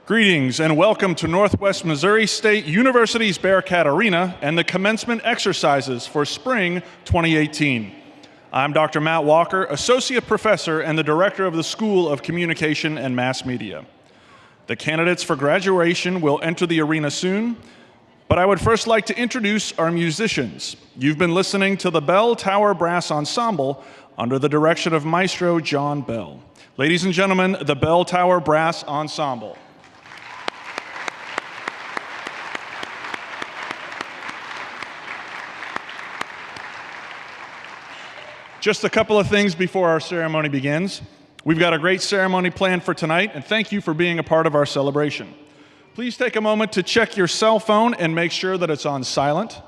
Greetings and welcome to Northwest Missouri State University's Bearcat Arena and the commencement exercises for spring 2018. I'm Dr. Matt Walker, Associate Professor and the Director of the School of Communication and Mass Media. The candidates for graduation will enter the arena soon, but I would first like to introduce our musicians. You've been listening to the Bell Tower Brass Ensemble under the direction of Maestro John Bell. Ladies and gentlemen, the Bell Tower Brass Ensemble. Just a couple of things before our ceremony begins. We've got a great ceremony planned for tonight, and thank you for being a part of our celebration. Please take a moment to check your cell phone and make sure that it's on silent.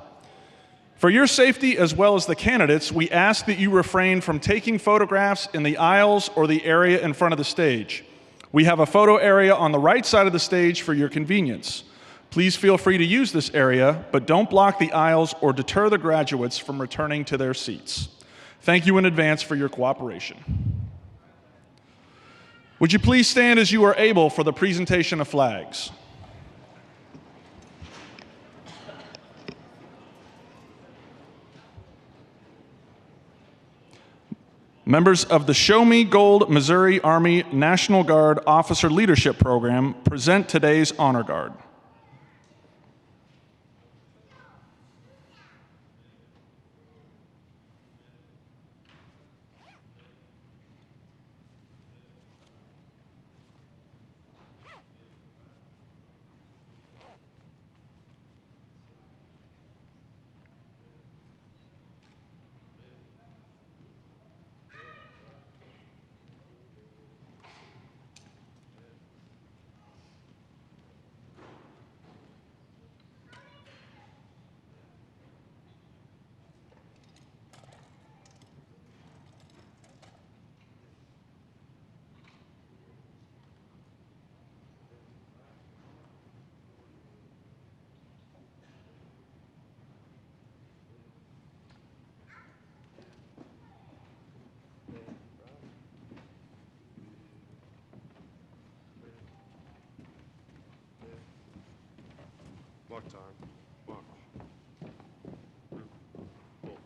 For your safety as well as the candidates, we ask that you refrain from taking photographs in the aisles or the area in front of the stage. We have a photo area on the right side of the stage for your convenience. Please feel free to use this area, but don't block the aisles or deter the graduates from returning to their seats. Thank you in advance for your cooperation. Would you please stand as you are able for the presentation of flags? Members of the Show Me Gold Missouri Army National Guard Officer Leadership Program present today's Honor Guard. Mark time. Mark. Pull.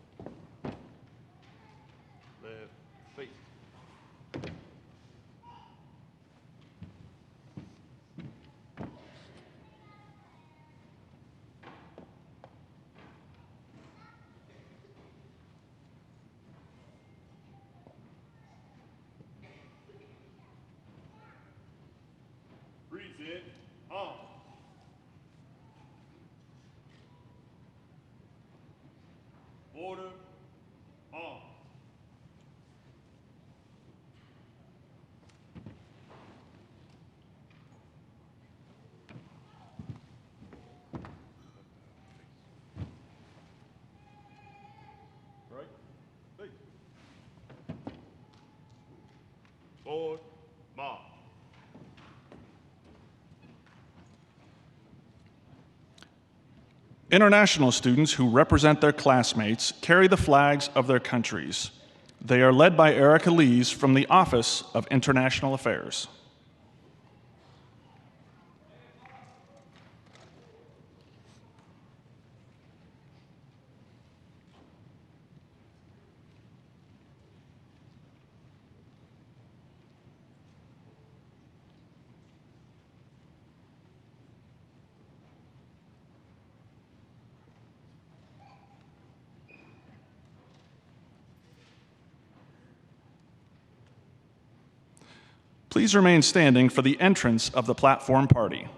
Left. Feet. Breathe in. On. Order, on. Right, please. Forward, march. International students who represent their classmates carry the flags of their countries. They are led by Erica Lees from the Office of International Affairs. Please remain standing for the entrance of the platform party.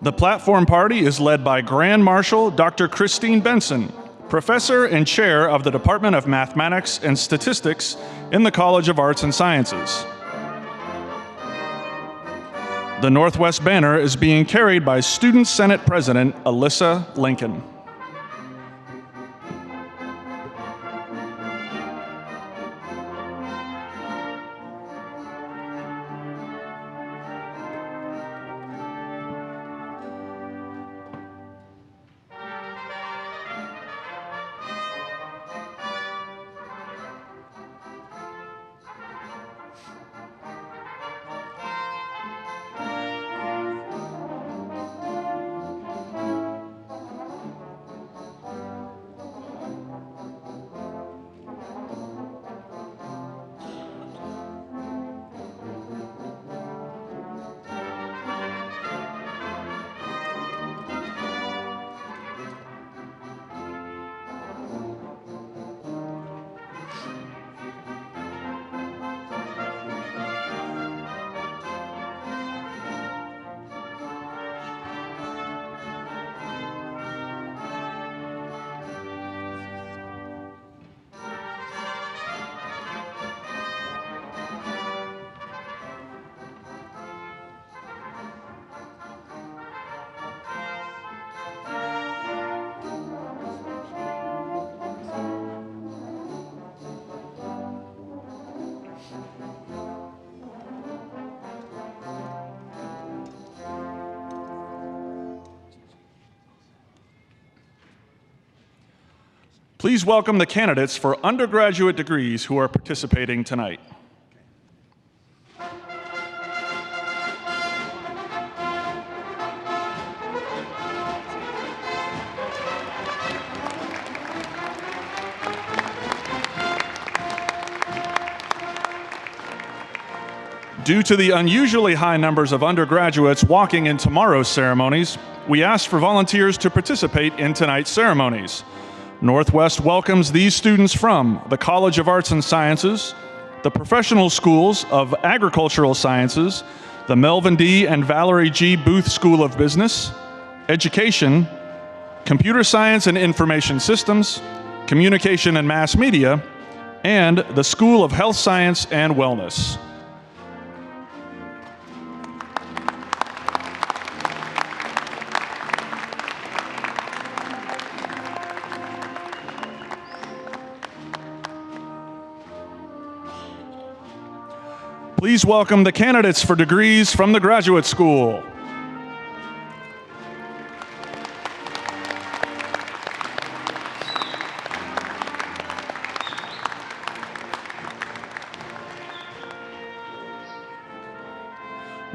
The platform party is led by Grand Marshal Dr. Christine Benson, Professor and Chair of the Department of Mathematics and Statistics in the College of Arts and Sciences. The Northwest banner is being carried by Student Senate President Alyssa Lincoln. Please welcome the candidates for undergraduate degrees who are participating tonight. Due to the unusually high numbers of undergraduates walking in tomorrow's ceremonies, we asked for volunteers to participate in tonight's ceremonies. Northwest welcomes these students from the College of Arts and Sciences, the Professional Schools of Agricultural Sciences, the Melvin D. and Valerie G. Booth School of Business, Education, Computer Science and Information Systems, Communication and Mass Media, and the School of Health Science and Wellness. Please welcome the candidates for degrees from the graduate school.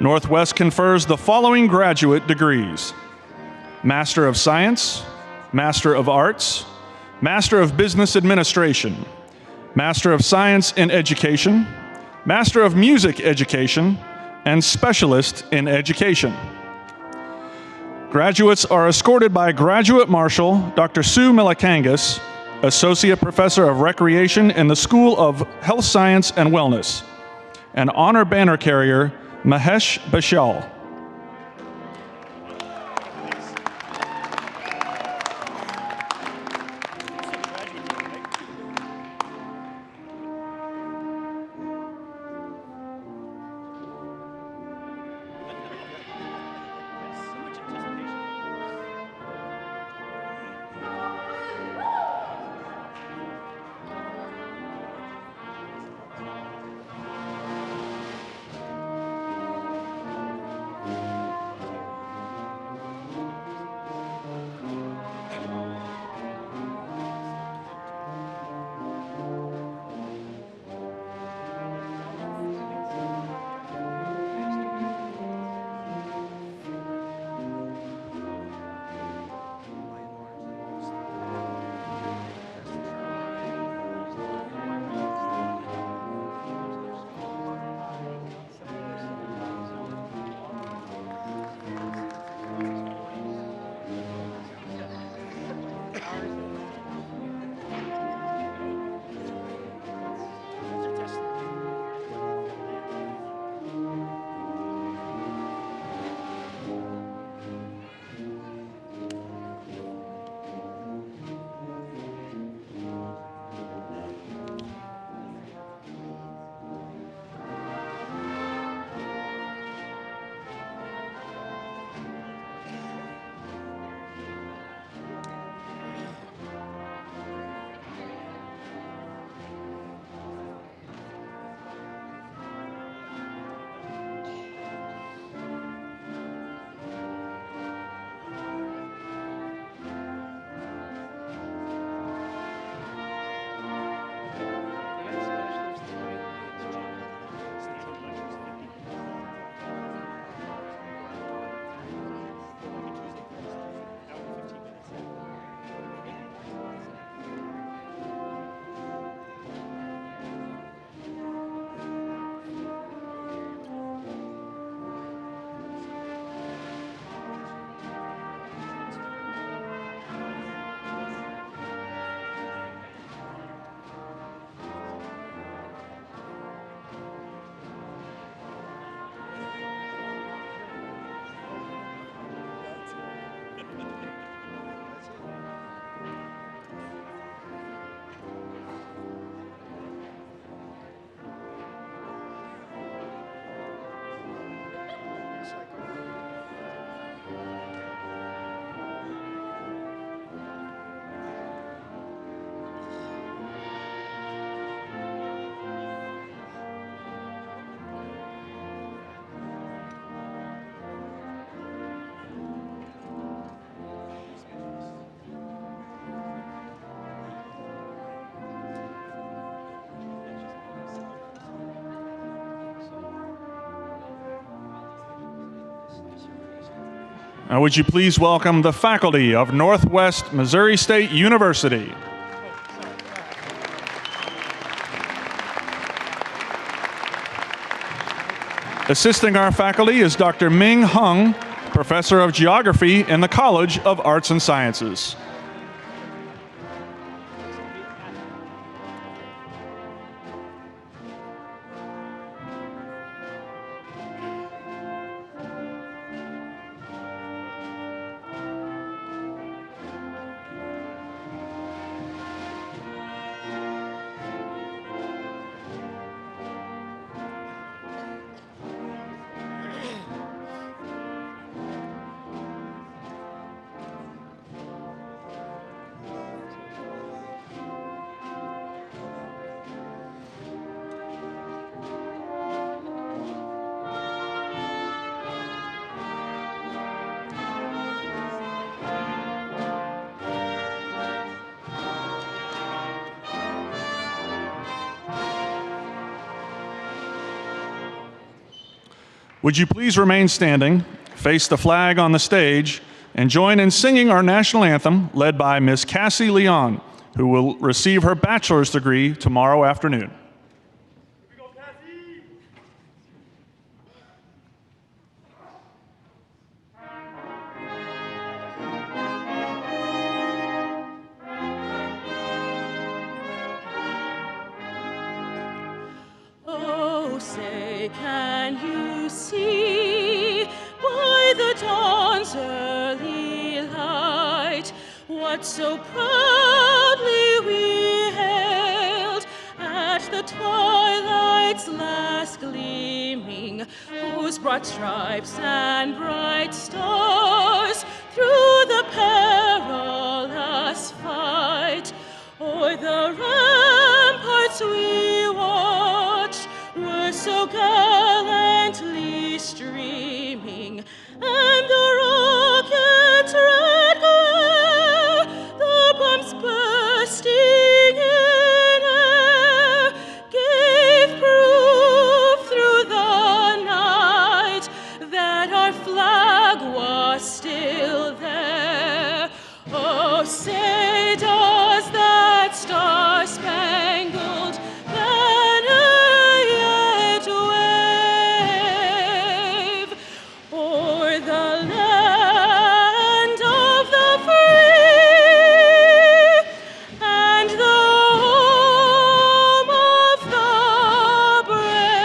Northwest confers the following graduate degrees: Master of Science, Master of Arts, Master of Business Administration, Master of Science in Education, Master of Music Education, and Specialist in Education. Graduates are escorted by Graduate Marshal Dr. Sue Milikangas, Associate Professor of Recreation in the School of Health Science and Wellness, and Honor Banner Carrier Mahesh Bashal. Now, would you please welcome the faculty of Northwest Missouri State University. Assisting our faculty is Dr. Ming Hung, Professor of Geography in the College of Arts and Sciences. Would you please remain standing, face the flag on the stage, and join in singing our national anthem led by Miss Cassie Leon, who will receive her bachelor's degree tomorrow afternoon. Here we go, Cassie. Oh, say, can you see by the dawn's early light what so proudly we hailed at the twilight's last gleaming, whose broad stripes and bright stars through the perilous fight o'er the ramparts we watched were so gallantly streaming, and the rocket's red glare, the bombs bursting in air, gave proof through the night that our flag was still there. Oh, say does that star-spangled banner yet wave o'er the land of the free and the home of the brave?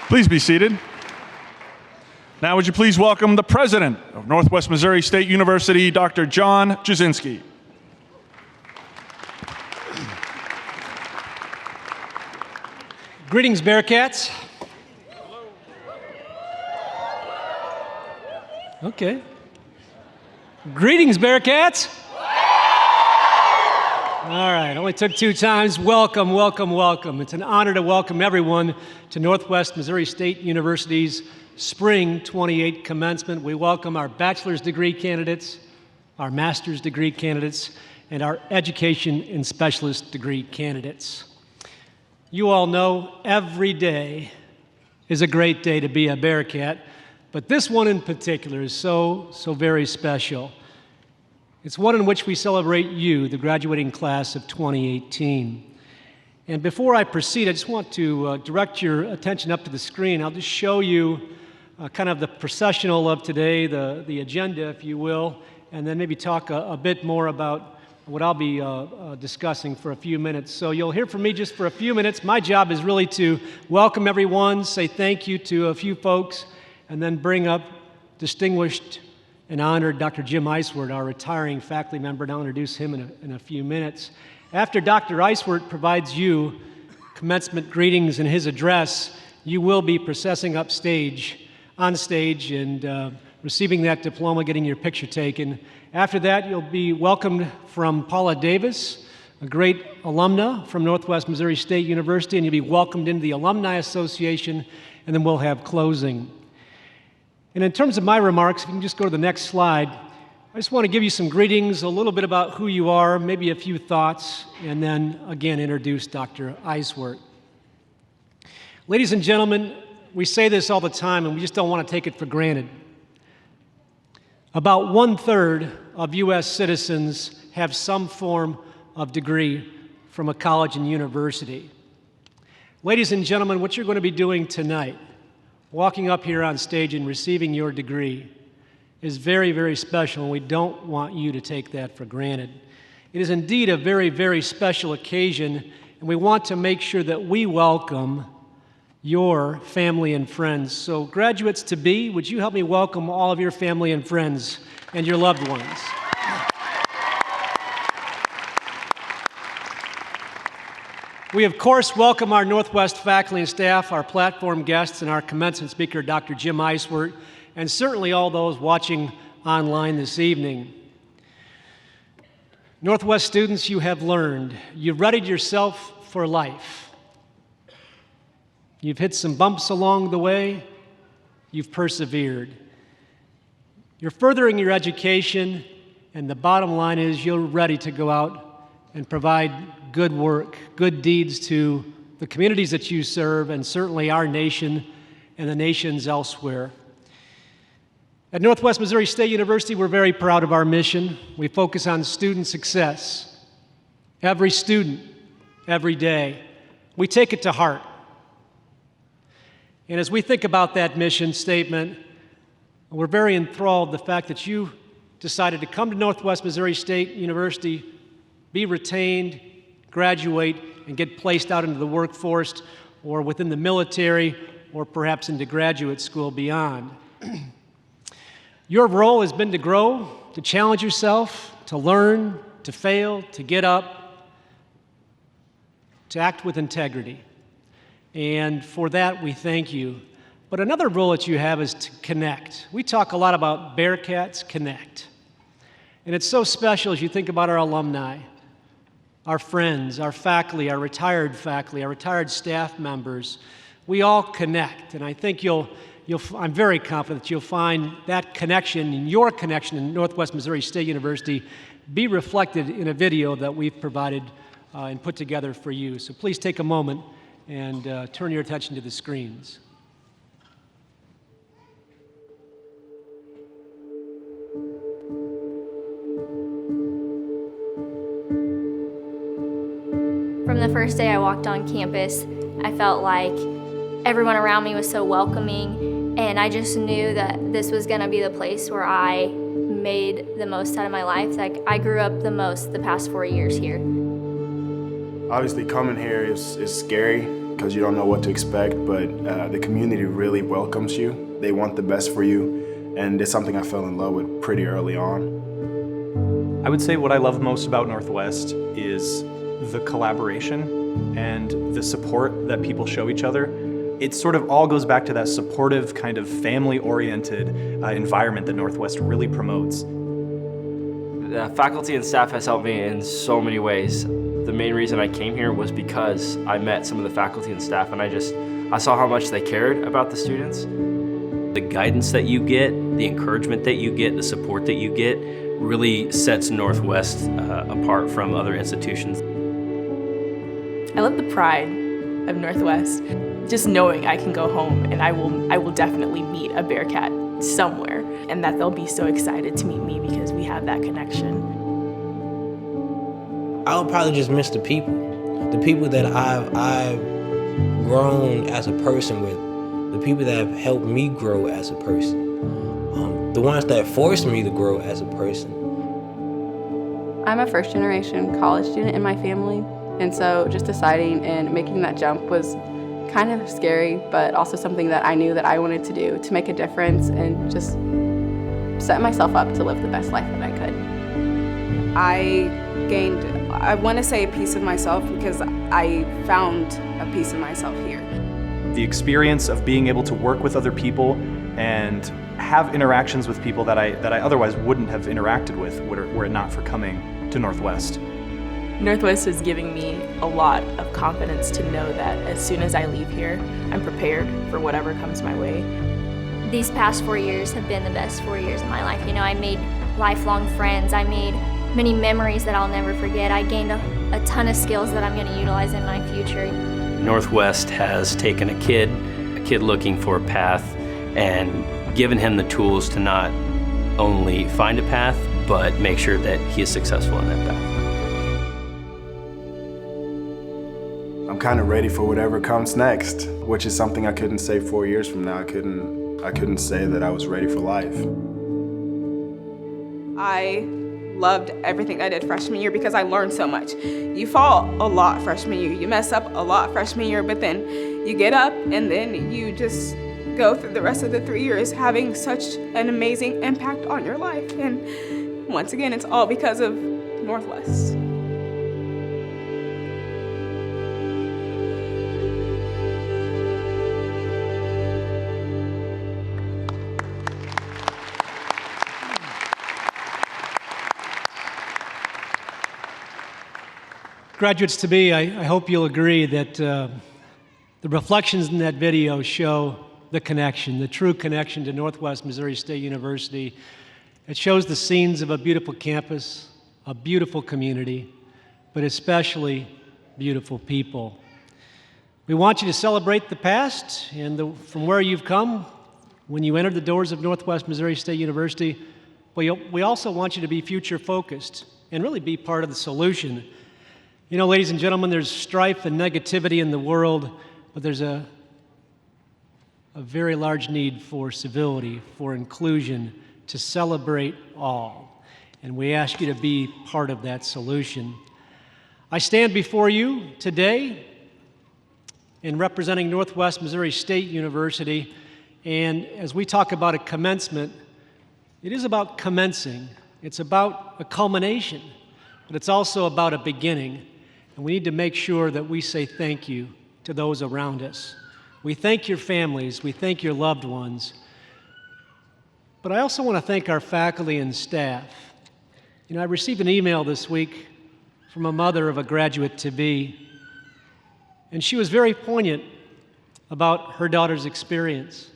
Please be seated. Now, would you please welcome the president of Northwest Missouri State University, Dr. John Jasinski. Greetings, Bearcats. Okay. Greetings, Bearcats. All right, only took 2 times. Welcome, welcome, welcome. It's an honor to welcome everyone to Northwest Missouri State University's Spring 28 Commencement. We welcome our bachelor's degree candidates, our master's degree candidates, and our education and specialist degree candidates. You all know every day is a great day to be a Bearcat, but this one in particular is so very special. It's one in which we celebrate you, the graduating class of 2018. And before I proceed, I just want to direct your attention up to the screen. I'll just show you kind of the processional of today, the agenda, if you will, and then maybe talk a bit more about what I'll be discussing for a few minutes. So you'll hear from me just for a few minutes. My job is really to welcome everyone, say thank you to a few folks, and then bring up distinguished and honored Dr. Jim Eiswert, our retiring faculty member, and I'll introduce him in a few minutes. After Dr. Eiswert provides you commencement greetings in his address, you will be processing on stage and receiving that diploma, getting your picture taken. After that, you'll be welcomed from Paula Davis, a great alumna from Northwest Missouri State University, and you'll be welcomed into the Alumni Association, and then we'll have closing. And in terms of my remarks, if you can just go to the next slide, I just want to give you some greetings, a little bit about who you are, maybe a few thoughts, and then again introduce Dr. Eiswert. Ladies and gentlemen, we say this all the time and we just don't want to take it for granted. About 1/3 of U.S. citizens have some form of degree from a college and university. Ladies and gentlemen, what you're going to be doing tonight, walking up here on stage and receiving your degree, is very, very special, and we don't want you to take that for granted. It is indeed a very, very special occasion, and we want to make sure that we welcome your family and friends. So graduates-to-be, would you help me welcome all of your family and friends and your loved ones? We, of course, welcome our Northwest faculty and staff, our platform guests, and our commencement speaker, Dr. Jim Eiswert, and certainly all those watching online this evening. Northwest students, you have learned. You've readied yourself for life. You've hit some bumps along the way. You've persevered. You're furthering your education, and the bottom line is you're ready to go out and provide good work, good deeds to the communities that you serve, and certainly our nation and the nations elsewhere. At Northwest Missouri State University, we're very proud of our mission. We focus on student success. Every student, every day. We take it to heart. And as we think about that mission statement, we're very enthralled the fact that you decided to come to Northwest Missouri State University, be retained, graduate, and get placed out into the workforce or within the military or perhaps into graduate school beyond. Your role has been to grow, to challenge yourself, to learn, to fail, to get up, to act with integrity. And for that, we thank you. But another role that you have is to connect. We talk a lot about Bearcats Connect. And it's so special as you think about our alumni, our friends, our faculty, our retired staff members. We all connect, and I think I'm very confident that you'll find that connection and your connection in Northwest Missouri State University be reflected in a video that we've provided and put together for you. So please take a moment and turn your attention to the screens. From the first day I walked on campus, I felt like everyone around me was so welcoming, and I just knew that this was going to be the place where I made the most out of my life. Like, I grew up the most the past 4 years here. Obviously, coming here is scary because you don't know what to expect, but the community really welcomes you. They want the best for you, and it's something I fell in love with pretty early on. I would say what I love most about Northwest is the collaboration and the support that people show each other. It sort of all goes back to that supportive, kind of family-oriented environment that Northwest really promotes. The faculty and staff has helped me in so many ways. The main reason I came here was because I met some of the faculty and staff, and I saw how much they cared about the students. The guidance that you get, the encouragement that you get, the support that you get really sets Northwest apart from other institutions. I love the pride of Northwest. Just knowing I can go home and I will definitely meet a Bearcat somewhere, and that they'll be so excited to meet me because we have that connection. I'll probably just miss the people that I've grown as a person with, the people that have helped me grow as a person, the ones that forced me to grow as a person. I'm a first-generation college student in my family, and so just deciding and making that jump was kind of scary, but also something that I knew that I wanted to do to make a difference and just set myself up to live the best life that I could. I gained, I want to say, a piece of myself because I found a piece of myself here. The experience of being able to work with other people and have interactions with people that I otherwise wouldn't have interacted with were it not for coming to Northwest. Northwest is giving me a lot of confidence to know that as soon as I leave here, I'm prepared for whatever comes my way. These past 4 years have been the best 4 years of my life. You know, I made lifelong friends. I made many memories that I'll never forget. I gained a ton of skills that I'm going to utilize in my future. Northwest has taken a kid looking for a path, and given him the tools to not only find a path, but make sure that he is successful in that path. I'm kind of ready for whatever comes next, which is something I couldn't say 4 years from now. I couldn't say that I was ready for life. I loved everything I did freshman year because I learned so much. You fall a lot freshman year, you mess up a lot freshman year, but then you get up and then you just go through the rest of the 3 years having such an amazing impact on your life. And once again, it's all because of Northwest. Graduates to be, I hope you'll agree that the reflections in that video show the connection, the true connection to Northwest Missouri State University. It shows the scenes of a beautiful campus, a beautiful community, but especially beautiful people. We want you to celebrate the past and from where you've come when you entered the doors of Northwest Missouri State University. But we also want you to be future focused and really be part of the solution. You know, ladies and gentlemen, there's strife and negativity in the world, but there's a very large need for civility, for inclusion, to celebrate all. And we ask you to be part of that solution. I stand before you today in representing Northwest Missouri State University, and as we talk about a commencement, it is about commencing. It's about a culmination, but it's also about a beginning. And we need to make sure that we say thank you to those around us. We thank your families, we thank your loved ones. But I also want to thank our faculty and staff. You know, I received an email this week from a mother of a graduate-to-be, and she was very poignant about her daughter's experience.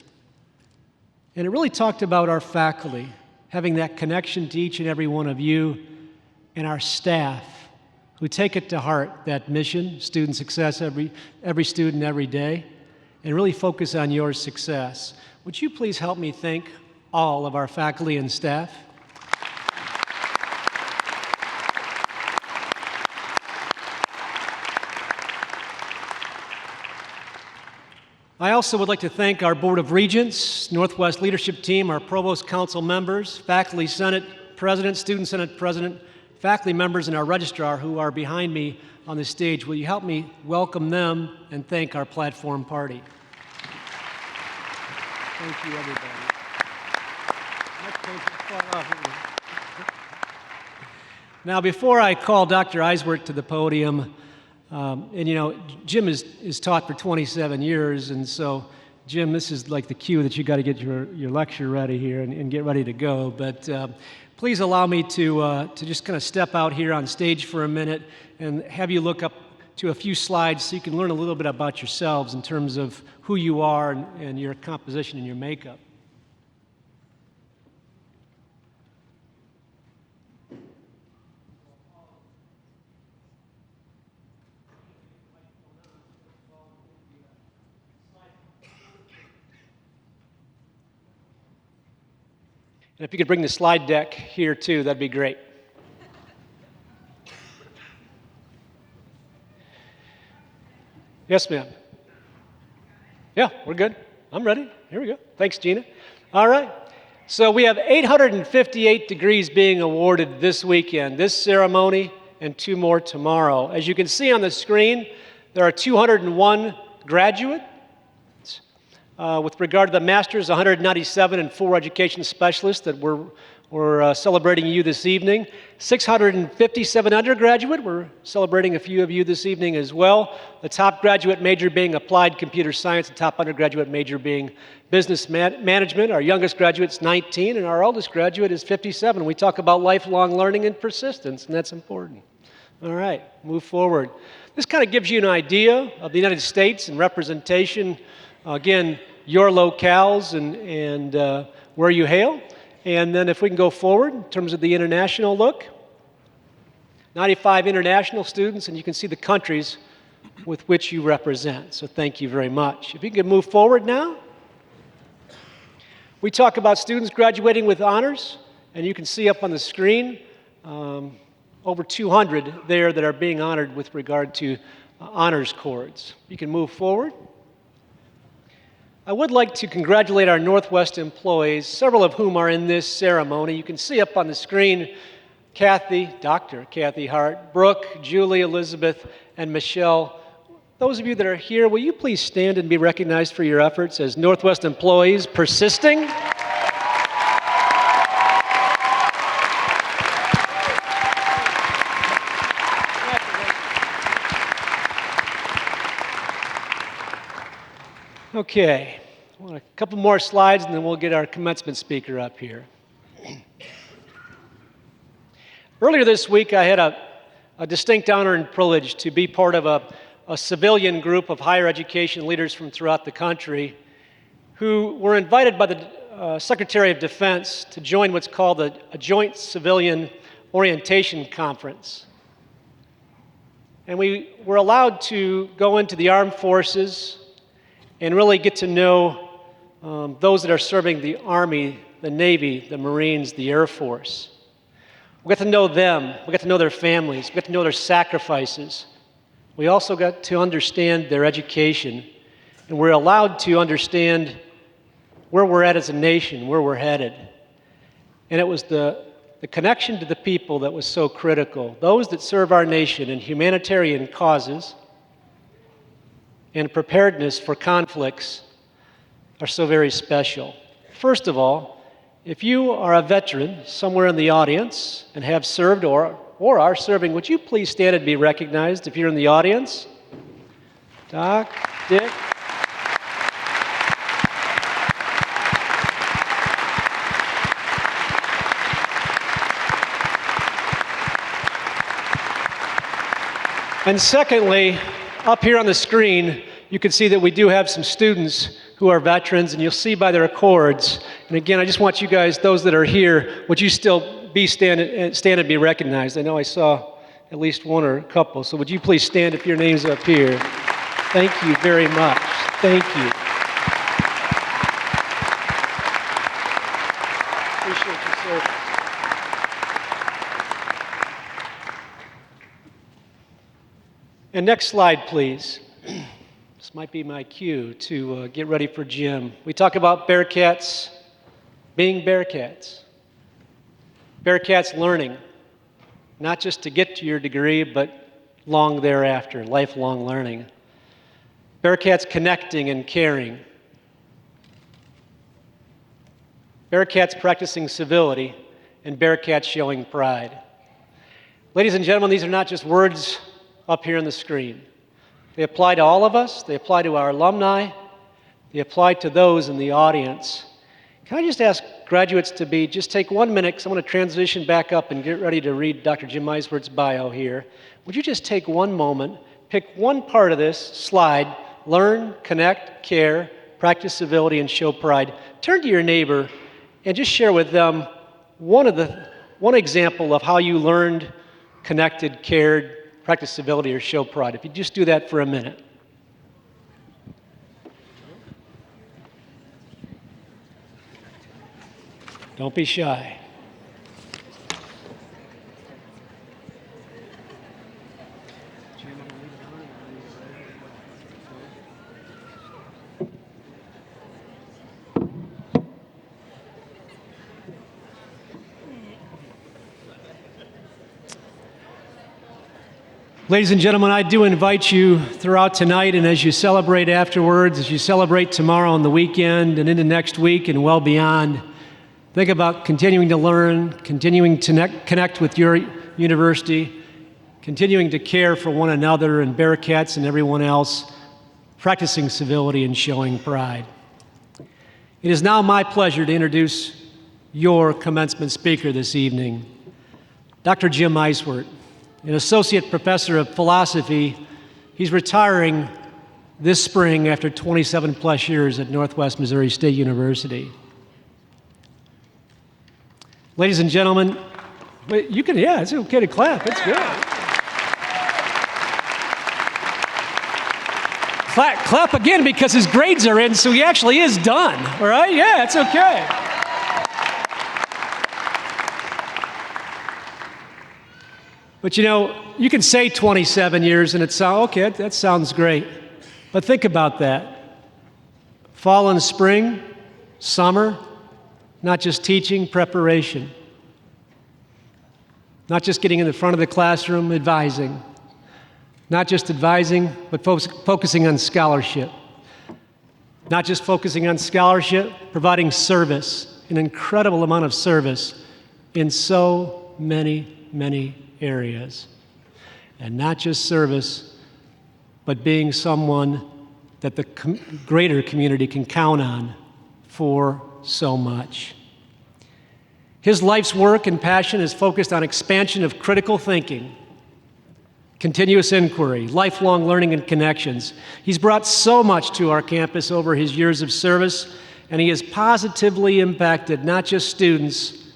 And it really talked about our faculty, having that connection to each and every one of you, and our staff, who take it to heart, that mission, student success, every student, every day, and really focus on your success. Would you please help me thank all of our faculty and staff? I also would like to thank our Board of Regents, Northwest Leadership Team, our Provost Council members, Faculty Senate President, Student Senate President, faculty members, and our registrar who are behind me on the stage. Will you help me welcome them and thank our platform party? Thank you, everybody. Now, before I call Dr. Eiswert to the podium, and you know, Jim is taught for 27 years, and so, Jim, this is like the cue that you got to get your lecture ready here and get ready to go. But please allow me to just kind of step out here on stage for a minute and have you look up to a few slides so you can learn a little bit about yourselves in terms of who you are and your composition and your makeup. And if you could bring the slide deck here too, that'd be great. Yes, ma'am. Yeah, we're good. I'm ready. Here we go. Thanks, Gina. All right. So we have 858 degrees being awarded this weekend, this ceremony, and 2 more tomorrow. As you can see on the screen, there are 201 graduates. With regard to the masters, 197 and 4 education specialists that we're celebrating you this evening. 657 undergraduate. We're celebrating a few of you this evening as well. The top graduate major being applied computer science, the top undergraduate major being business management. Our youngest graduate's 19, and our oldest graduate is 57. We talk about lifelong learning and persistence, and that's important. All right, move forward. This kind of gives you an idea of the United States and representation. Again, your locales and where you hail. And then if we can go forward in terms of the international look, 95 international students, and you can see the countries with which you represent. So thank you very much. If you can move forward now. We talk about students graduating with honors, and you can see up on the screen over 200 there that are being honored with regard to honors cords. You can move forward. I would like to congratulate our Northwest employees, several of whom are in this ceremony. You can see up on the screen Kathy, Dr. Kathy Hart, Brooke, Julie, Elizabeth, and Michelle. Those of you that are here, will you please stand and be recognized for your efforts as Northwest employees persisting? Okay, I want a couple more slides and then we'll get our commencement speaker up here. Earlier this week, I had a distinct honor and privilege to be part of a civilian group of higher education leaders from throughout the country who were invited by the Secretary of Defense to join what's called a Joint Civilian Orientation Conference. And we were allowed to go into the armed forces and really get to know those that are serving the Army, the Navy, the Marines, the Air Force. We got to know them. We got to know their families. We got to know their sacrifices. We also got to understand their education. And we're allowed to understand where we're at as a nation, where we're headed. And it was the connection to the people that was so critical. Those that serve our nation in humanitarian causes and preparedness for conflicts are so very special. First of all, if you are a veteran somewhere in the audience and have served or are serving, would you please stand and be recognized if you're in the audience? Doc, Dick. And secondly, up here on the screen, you can see that we do have some students who are veterans, and you'll see by their cords. And again, I just want you guys, those that are here, would you still stand and be recognized? I know I saw at least one or a couple, so would you please stand if your name's up here? Thank you very much. Thank you. Appreciate your service. And next slide, please. This might be my cue to get ready for Jim. We talk about Bearcats being Bearcats. Bearcats learning, not just to get to your degree, but long thereafter, lifelong learning. Bearcats connecting and caring. Bearcats practicing civility, and Bearcats showing pride. Ladies and gentlemen, these are not just words up here on the screen. They apply to all of us. They apply to our alumni. They apply to those in the audience. Can I just ask graduates to just take 1 minute, because I'm going to transition back up and get ready to read Dr. Jim Eiswert's bio here. Would you just take one moment, pick one part of this slide, learn, connect, care, practice civility, and show pride. Turn to your neighbor and just share with them one example of how you learned, connected, cared, practice civility, or show pride. If you just do that for a minute. Don't be shy. Ladies and gentlemen, I do invite you throughout tonight, and as you celebrate afterwards, as you celebrate tomorrow on the weekend and into next week and well beyond, think about continuing to learn, continuing to connect with your university, continuing to care for one another and Bearcats and everyone else, practicing civility and showing pride. It is now my pleasure to introduce your commencement speaker this evening, Dr. Jim Eiswert. An associate professor of philosophy. He's retiring this spring after 27 plus years at Northwest Missouri State University. Ladies and gentlemen, you can, yeah, it's okay to clap. It's good. Clap again because his grades are in, so he actually is done. All right? Yeah, it's okay. But you know, you can say 27 years and it sounds, okay, that sounds great. But think about that. Fall and spring, summer, not just teaching, preparation. Not just getting in the front of the classroom, advising. Not just advising, but focusing on scholarship. Not just focusing on scholarship, providing service, an incredible amount of service in so many, many areas. And not just service, but being someone that the greater community can count on for so much. His life's work and passion is focused on expansion of critical thinking, continuous inquiry, lifelong learning, and connections. He's brought so much to our campus over his years of service, and he has positively impacted not just students,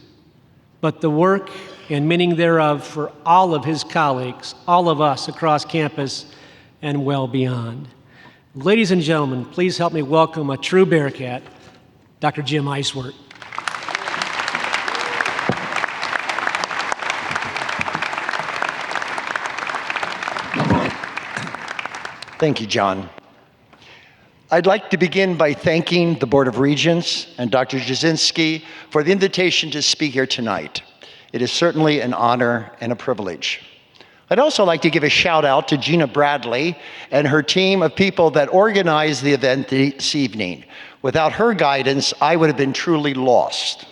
but the work and meaning thereof for all of his colleagues, all of us across campus and well beyond. Ladies and gentlemen, please help me welcome a true Bearcat, Dr. Jim Eiswert. Thank you, John. I'd like to begin by thanking the Board of Regents and Dr. Jasinski for the invitation to speak here tonight. It is certainly an honor and a privilege. I'd also like to give a shout out to Gina Bradley and her team of people that organized the event this evening. Without her guidance, I would have been truly lost.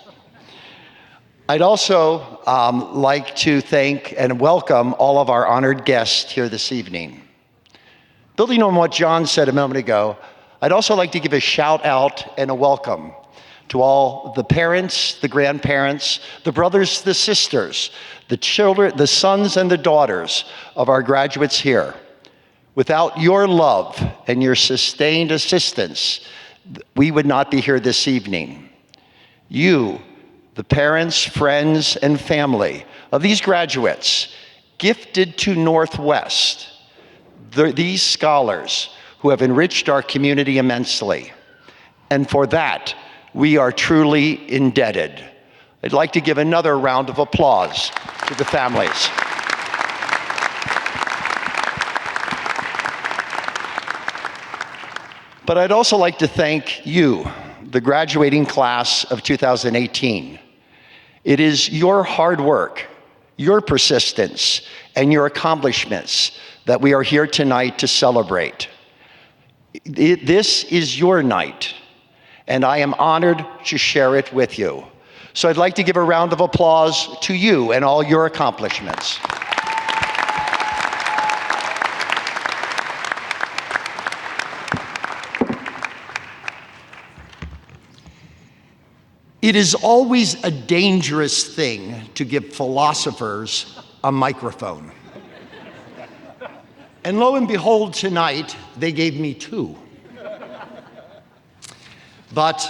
I'd also like to thank and welcome all of our honored guests here this evening. Building on what John said a moment ago, I'd also like to give a shout out and a welcome to all the parents, the grandparents, the brothers, the sisters, the children, the sons and the daughters of our graduates here. Without your love and your sustained assistance, we would not be here this evening. You, the parents, friends, and family of these graduates, gifted to Northwest, these scholars who have enriched our community immensely. And for that, we are truly indebted. I'd like to give another round of applause to the families. But I'd also like to thank you, the graduating class of 2018. It is your hard work, your persistence, and your accomplishments that we are here tonight to celebrate. This is your night, and I am honored to share it with you. So I'd like to give a round of applause to you and all your accomplishments. It is always a dangerous thing to give philosophers a microphone. And lo and behold, tonight, they gave me two. But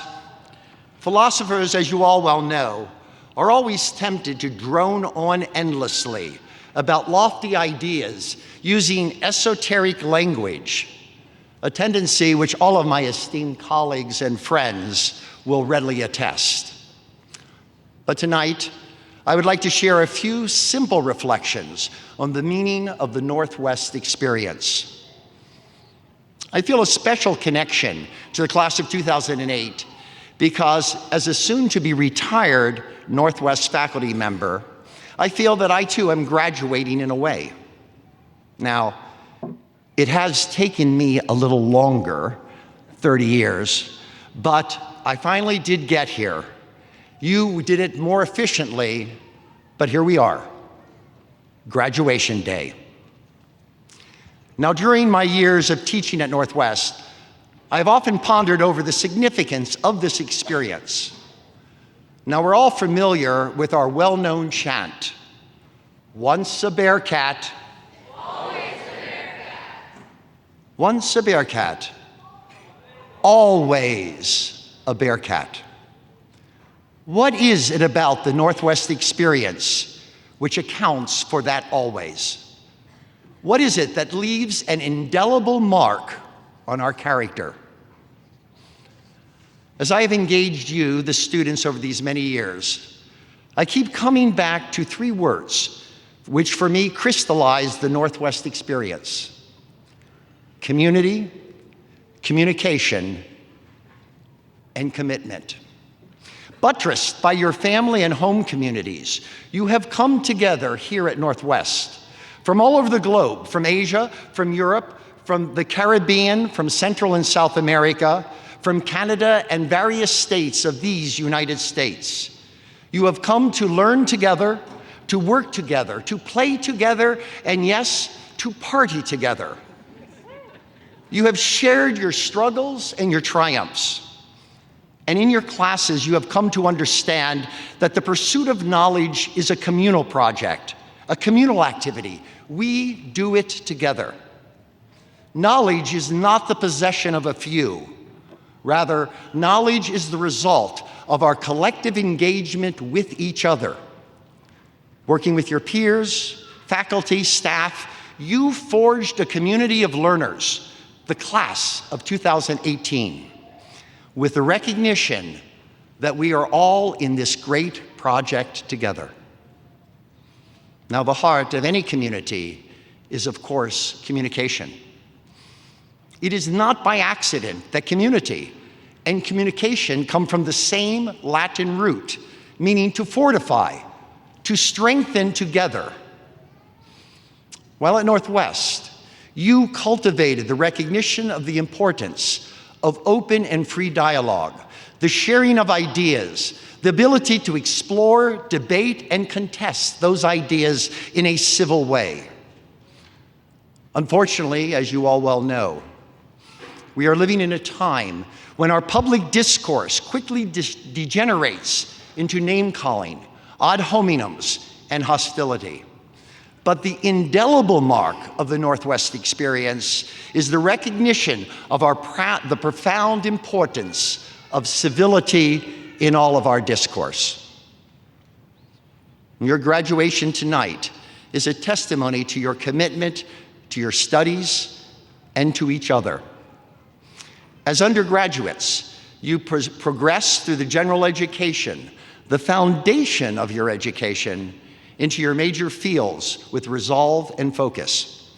philosophers, as you all well know, are always tempted to drone on endlessly about lofty ideas using esoteric language, a tendency which all of my esteemed colleagues and friends will readily attest. But tonight, I would like to share a few simple reflections on the meaning of the Northwest experience. I feel a special connection to the class of 2008 because as a soon-to-be retired Northwest faculty member, I feel that I too am graduating in a way. Now, it has taken me a little longer, 30 years, but I finally did get here. You did it more efficiently, but here we are, graduation day. Now, during my years of teaching at Northwest, I've often pondered over the significance of this experience. Now, we're all familiar with our well-known chant, once a Bearcat, always a Bearcat. Once a Bearcat, always a Bearcat. What is it about the Northwest experience which accounts for that always? What is it that leaves an indelible mark on our character? As I have engaged you, the students, over these many years, I keep coming back to three words which for me crystallize the Northwest experience: community, communication, and commitment. Buttressed by your family and home communities, you have come together here at Northwest from all over the globe, from Asia, from Europe, from the Caribbean, from Central and South America, from Canada and various states of these United States. You have come to learn together, to work together, to play together, and yes, to party together. You have shared your struggles and your triumphs. And in your classes, you have come to understand that the pursuit of knowledge is a communal project, a communal activity. We do it together. Knowledge is not the possession of a few. Rather, knowledge is the result of our collective engagement with each other. Working with your peers, faculty, staff, you forged a community of learners, the class of 2018, with the recognition that we are all in this great project together. Now, the heart of any community is, of course, communication. It is not by accident that community and communication come from the same Latin root, meaning to fortify, to strengthen together. While at Northwest, you cultivated the recognition of the importance of open and free dialogue, the sharing of ideas, the ability to explore, debate, and contest those ideas in a civil way. Unfortunately, as you all well know, we are living in a time when our public discourse quickly degenerates into name-calling, ad hominems, and hostility. But the indelible mark of the Northwest experience is the recognition of the profound importance of civility in all of our discourse. Your graduation tonight is a testimony to your commitment to your studies and to each other. As undergraduates, you progress through the general education, the foundation of your education, into your major fields with resolve and focus.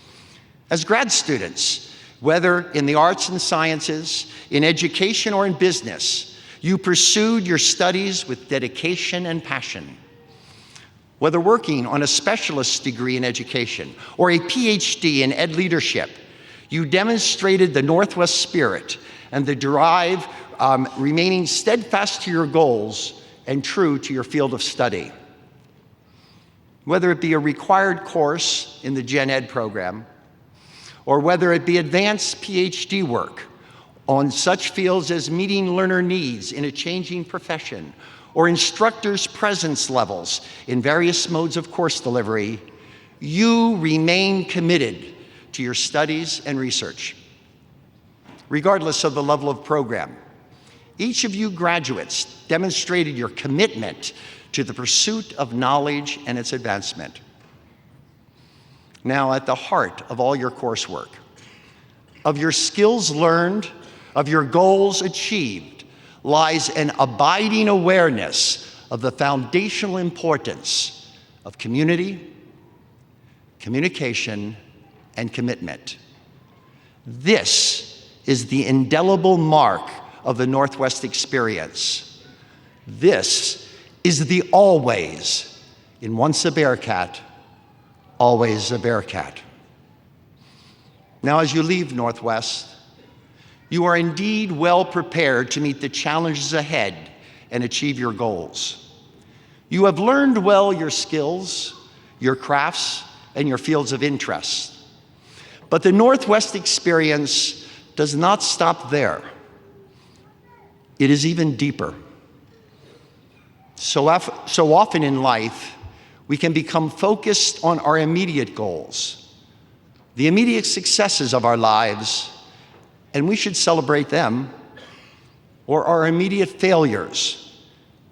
As grad students, whether in the arts and sciences, in education, or in business, you pursued your studies with dedication and passion. Whether working on a specialist degree in education or a PhD in ed leadership, you demonstrated the Northwest spirit and the drive, remaining steadfast to your goals and true to your field of study. Whether it be a required course in the Gen Ed program, or whether it be advanced PhD work on such fields as meeting learner needs in a changing profession, or instructors' presence levels in various modes of course delivery, you remain committed to your studies and research. Regardless of the level of program, each of you graduates demonstrated your commitment to the pursuit of knowledge and its advancement. Now, at the heart of all your coursework, of your skills learned, of your goals achieved, lies an abiding awareness of the foundational importance of community, communication, and commitment. This is the indelible mark of the Northwest experience. This is the always, in once a Bearcat, always a Bearcat. Now, as you leave Northwest, you are indeed well prepared to meet the challenges ahead and achieve your goals. You have learned well your skills, your crafts, and your fields of interest. But the Northwest experience does not stop there. It is even deeper. So often in life, we can become focused on our immediate goals, the immediate successes of our lives, and we should celebrate them, or our immediate failures,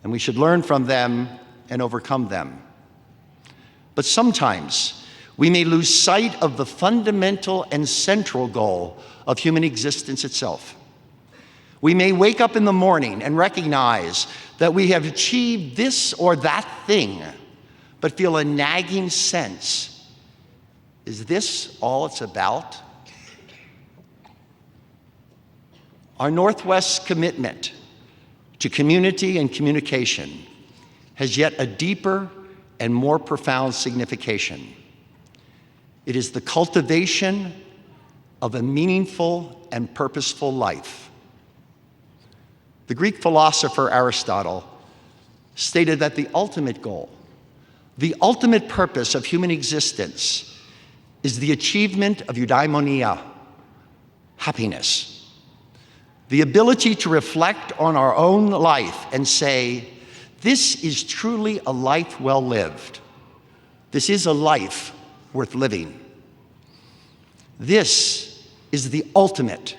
and we should learn from them and overcome them. But sometimes we may lose sight of the fundamental and central goal of human existence itself. We may wake up in the morning and recognize that we have achieved this or that thing, but feel a nagging sense. Is this all it's about? Our Northwest commitment to community and communication has yet a deeper and more profound signification. It is the cultivation of a meaningful and purposeful life. The Greek philosopher Aristotle stated that the ultimate goal, the ultimate purpose of human existence is the achievement of eudaimonia, happiness. The ability to reflect on our own life and say, this is truly a life well lived. This is a life worth living. This is the ultimate,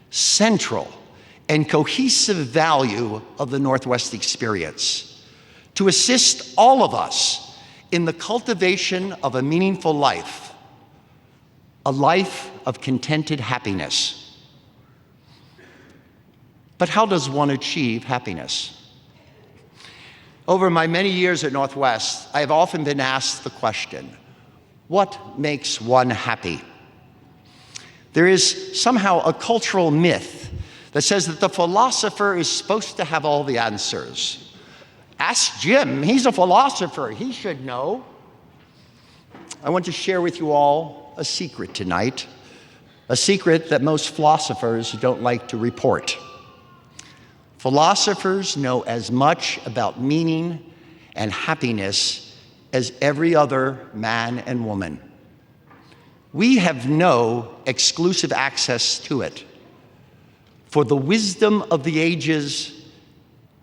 central, and cohesive value of the Northwest experience, to assist all of us in the cultivation of a meaningful life, a life of contented happiness. But how does one achieve happiness? Over my many years at Northwest, I have often been asked the question, what makes one happy? There is somehow a cultural myth that says that the philosopher is supposed to have all the answers. Ask Jim, he's a philosopher, he should know. I want to share with you all a secret tonight, a secret that most philosophers don't like to report. Philosophers know as much about meaning and happiness as every other man and woman. We have no exclusive access to it, for the wisdom of the ages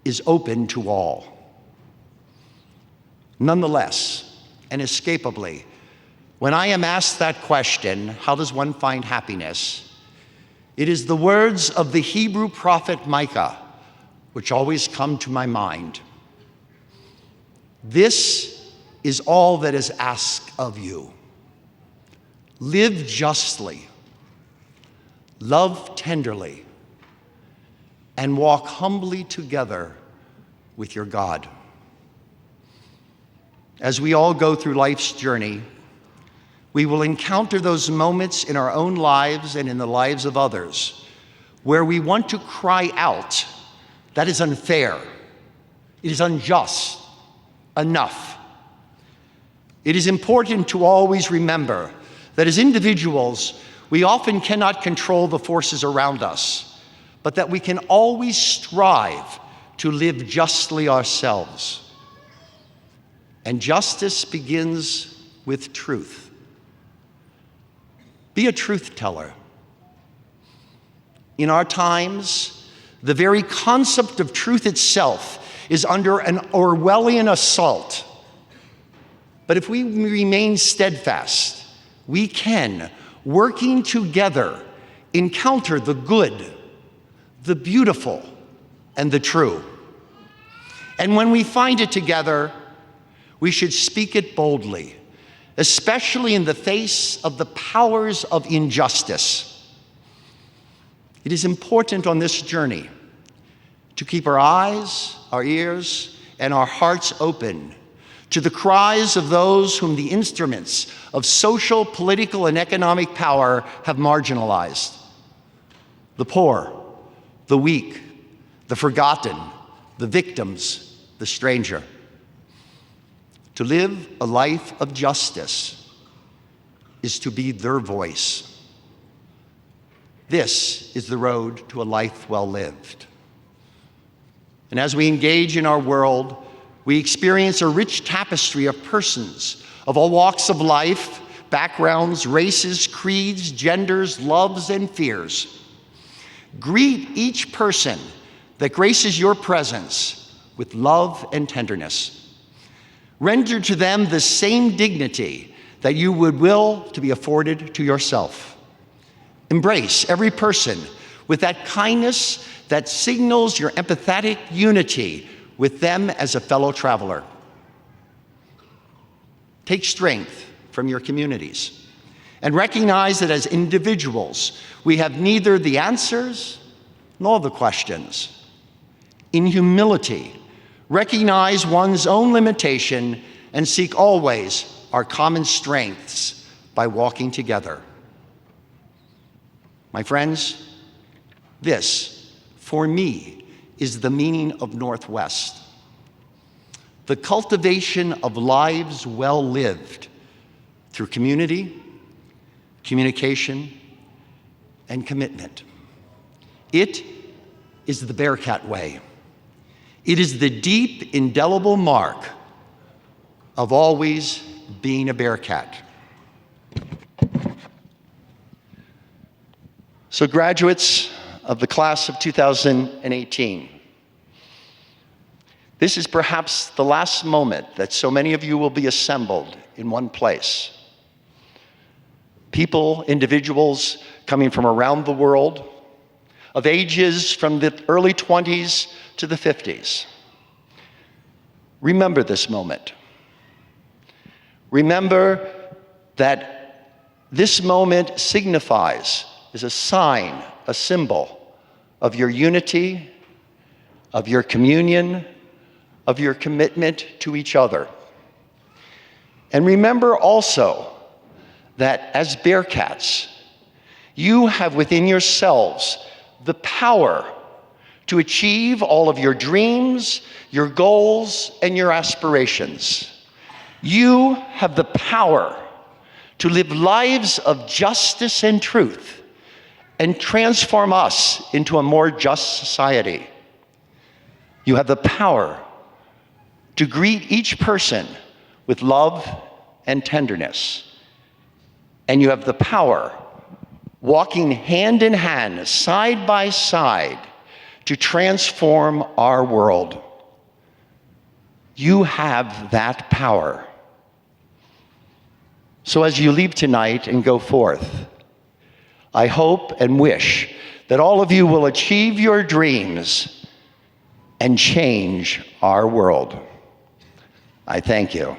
is open to all. Nonetheless, and inescapably, when I am asked that question, how does one find happiness? It is the words of the Hebrew prophet Micah which always come to my mind. This is all that is asked of you. Live justly, love tenderly, and walk humbly together with your God. As we all go through life's journey, we will encounter those moments in our own lives and in the lives of others where we want to cry out, that is unfair, it is unjust, enough. It is important to always remember that as individuals, we often cannot control the forces around us, but that we can always strive to live justly ourselves. And justice begins with truth. Be a truth teller. In our times, the very concept of truth itself is under an Orwellian assault. But if we remain steadfast, we can, working together, encounter the good, the beautiful, and the true. And when we find it together, we should speak it boldly, especially in the face of the powers of injustice. It is important on this journey to keep our eyes, our ears, and our hearts open to the cries of those whom the instruments of social, political, and economic power have marginalized. The poor, the weak, the forgotten, the victims, the stranger. To live a life of justice is to be their voice. This is the road to a life well lived. And as we engage in our world, we experience a rich tapestry of persons of all walks of life, backgrounds, races, creeds, genders, loves, and fears. Greet each person that graces your presence with love and tenderness. Render to them the same dignity that you would will to be afforded to yourself. Embrace every person with that kindness that signals your empathetic unity with them as a fellow traveler. Take strength from your communities and recognize that as individuals, we have neither the answers nor the questions. In humility, recognize one's own limitation and seek always our common strengths by walking together. My friends, this, for me, is the meaning of Northwest. The cultivation of lives well lived through community, communication, and commitment. It is the Bearcat way. It is the deep, indelible mark of always being a Bearcat. So graduates of the class of 2018, this is perhaps the last moment that so many of you will be assembled in one place. People, individuals coming from around the world, of ages from the early 20s to the 50s. Remember this moment. Remember that this moment signifies, is a sign, a symbol of your unity, of your communion, of your commitment to each other. And remember also that as Bearcats, you have within yourselves the power to achieve all of your dreams, your goals, and your aspirations. You have the power to live lives of justice and truth and transform us into a more just society. You have the power to greet each person with love and tenderness. And you have the power, walking hand in hand, side by side, to transform our world. You have that power. So as you leave tonight and go forth, I hope and wish that all of you will achieve your dreams and change our world. I thank you.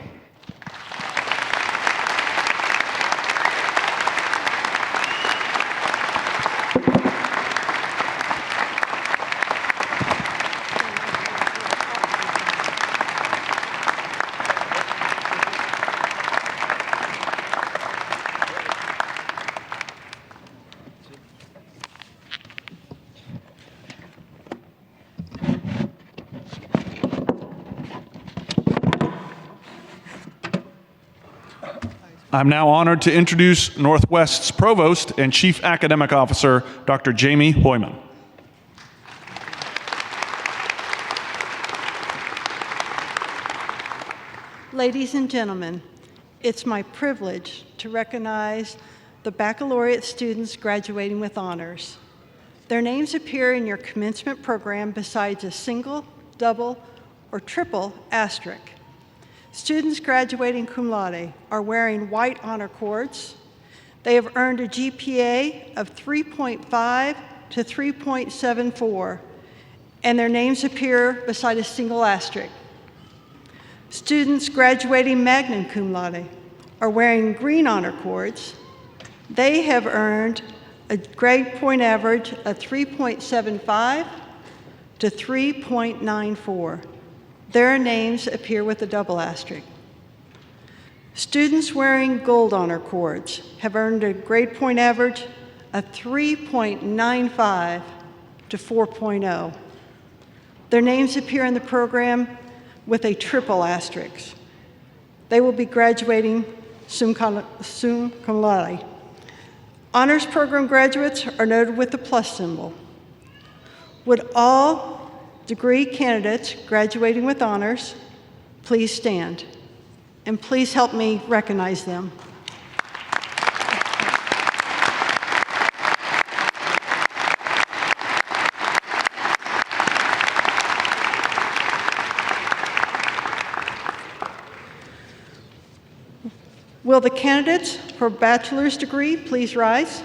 I'm now honored to introduce Northwest's Provost and Chief Academic Officer, Dr. Jamie Hoyman. Ladies and gentlemen, it's my privilege to recognize the baccalaureate students graduating with honors. Their names appear in your commencement program besides a single, double, or triple asterisk. Students graduating cum laude are wearing white honor cords. They have earned a GPA of 3.5 to 3.74, and their names appear beside a single asterisk. Students graduating magna cum laude are wearing green honor cords. They have earned a grade point average of 3.75 to 3.94. Their names appear with a double asterisk. Students wearing gold honor cords have earned a grade point average of 3.95 to 4.0. Their names appear in the program with a triple asterisk. They will be graduating summa cum laude. Honors program graduates are noted with the plus symbol. Would all degree candidates graduating with honors please stand? And please help me recognize them. Will the candidates for bachelor's degree please rise?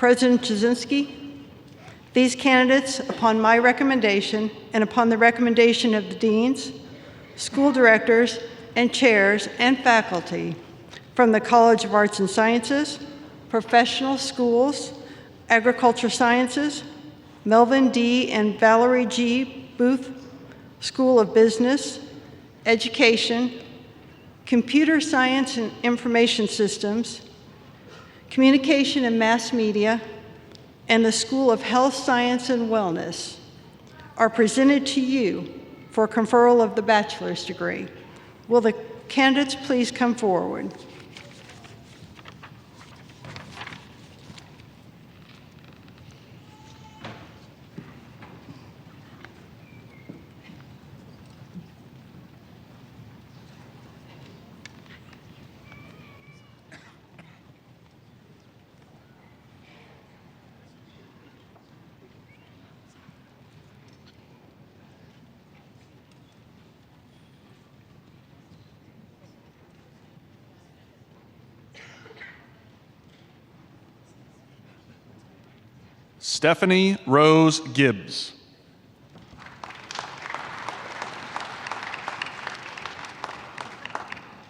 President Jasinski, these candidates, upon my recommendation and upon the recommendation of the deans, school directors, and chairs and faculty from the College of Arts and Sciences, Professional Schools, Agriculture Sciences, Melvin D. and Valerie G. Booth School of Business, Education, Computer Science and Information Systems, Communication and Mass Media, and the School of Health Science and Wellness are presented to you for conferral of the bachelor's degree. Will the candidates please come forward? Stephanie Rose Gibbs.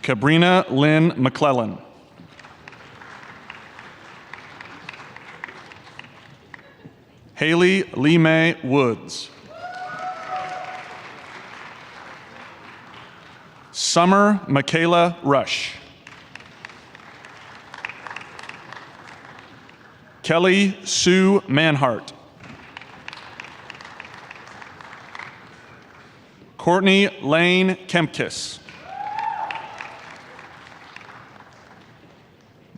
Cabrina Lynn McClellan. Haley Lee Mae Woods. Summer Michaela Rush. Kelly Sue Manhart. Courtney Lane Kempkiss.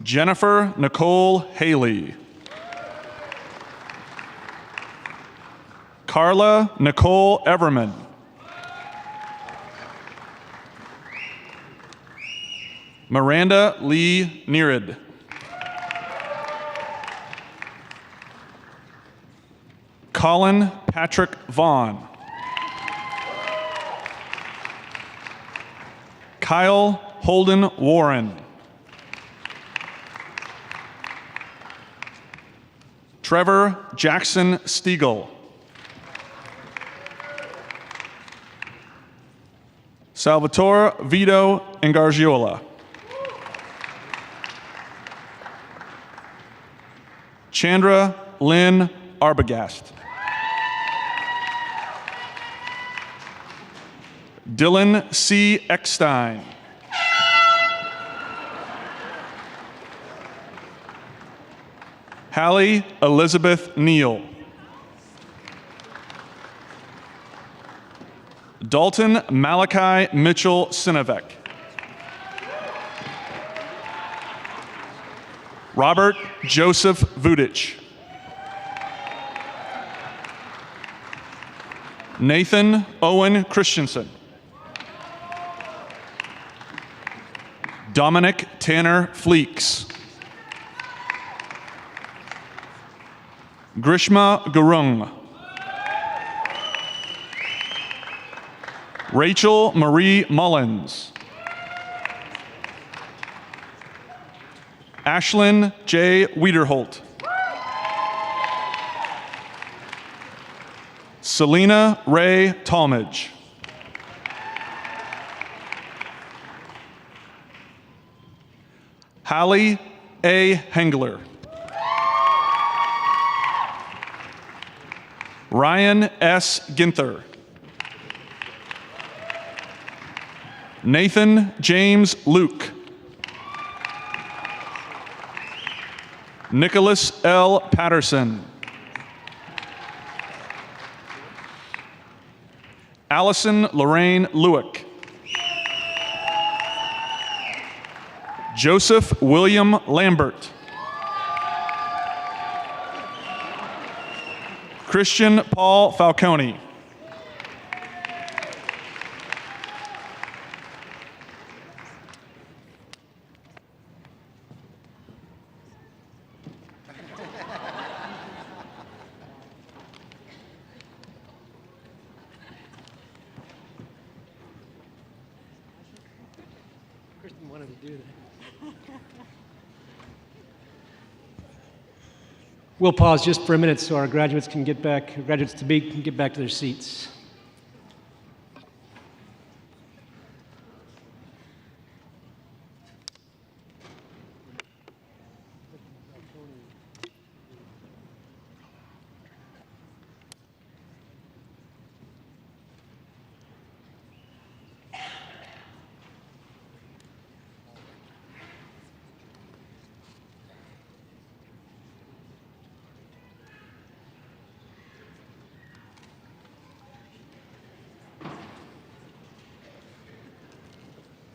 Jennifer Nicole Haley. Carla Nicole Everman. Miranda Lee Nerid. Colin Patrick Vaughn. Kyle Holden Warren. Trevor Jackson Stiegel. Salvatore Vito Ingargiola. Chandra Lynn Arbogast. Dylan C. Eckstein. Hallie Elizabeth Neal. Dalton Malachi Mitchell Sinovec. Robert Joseph Vudich. Nathan Owen Christensen. Dominic Tanner Fleeks. Grishma Gurung. Rachel Marie Mullins. Ashlyn J. Wiederholt. Selena Ray Talmadge. Hallie A. Hengler. Ryan S. Ginther. Nathan James Luke. Nicholas L. Patterson. Allison Lorraine Lewick. Joseph William Lambert. Christian Paul Falcone. Kristen wanted to do that. We'll pause just for a minute so our graduates to be can get back to their seats.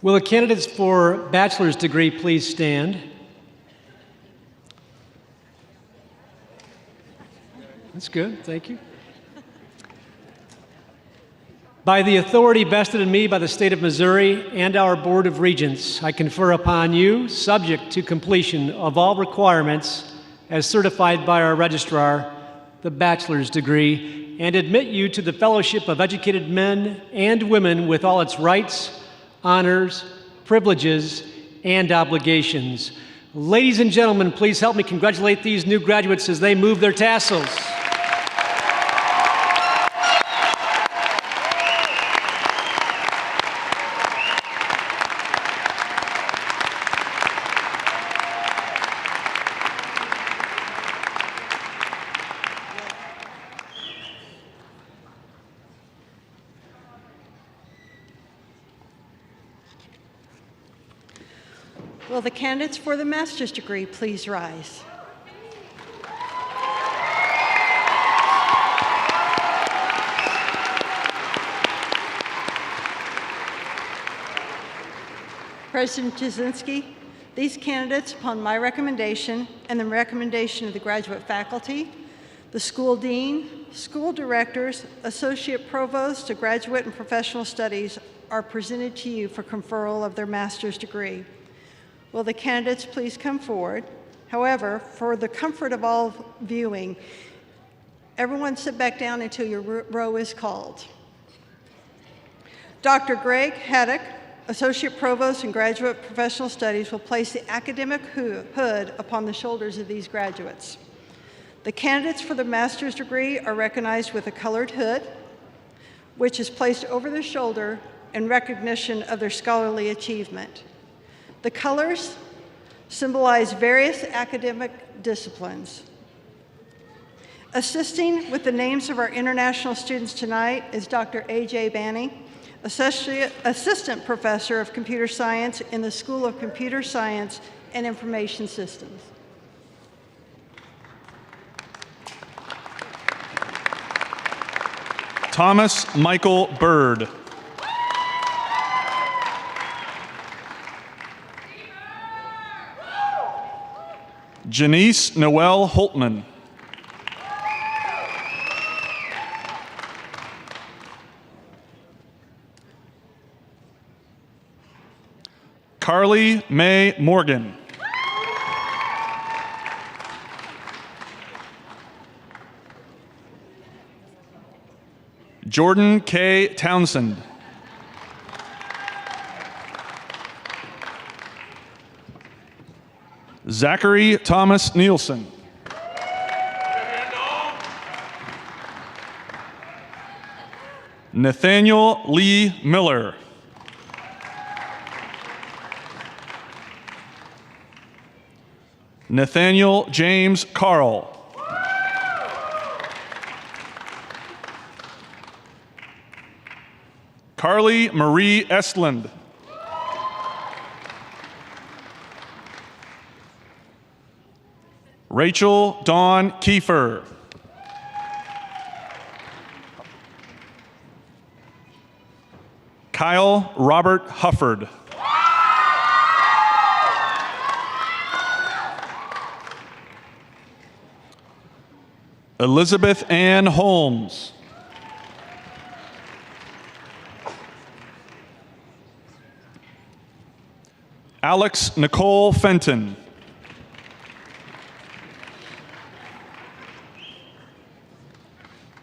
Will the candidates for bachelor's degree please stand? That's good, thank you. By the authority vested in me by the state of Missouri and our Board of Regents, I confer upon you, subject to completion of all requirements as certified by our registrar, the bachelor's degree, and admit you to the fellowship of educated men and women with all its rights, honors, privileges, and obligations. Ladies and gentlemen, please help me congratulate these new graduates as they move their tassels. Will the candidates for the master's degree please rise? President Jasinski, these candidates, upon my recommendation and the recommendation of the graduate faculty, the school dean, school directors, associate provosts to graduate and professional studies, are presented to you for conferral of their master's degree. Will the candidates please come forward? However, for the comfort of all viewing, everyone sit back down until your row is called. Dr. Greg Haddock, Associate Provost in Graduate Professional Studies, will place the academic hood upon the shoulders of these graduates. The candidates for the master's degree are recognized with a colored hood, which is placed over their shoulder in recognition of their scholarly achievement. The colors symbolize various academic disciplines. Assisting with the names of our international students tonight is Dr. A.J. Banning, Assistant Professor of Computer Science in the School of Computer Science and Information Systems. Thomas Michael Bird. Janice Noel Holtman. Carly Mae Morgan. Jordan K. Townsend. Zachary Thomas Nielsen. Nathaniel Lee Miller. Nathaniel James Carl. Carly Marie Estland. Rachel Dawn Kiefer. Kyle Robert Hufford. Elizabeth Ann Holmes. Alex Nicole Fenton.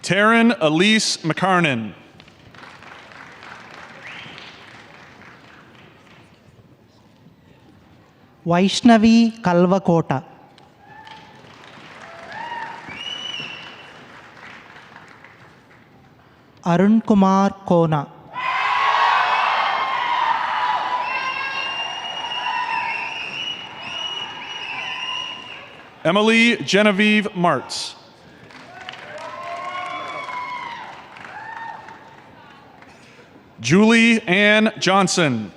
Taryn Elise McCarnan. Vaishnavi Kalvakota. Arun Kumar Kona. Emily Genevieve Martz. Julie Ann Johnson.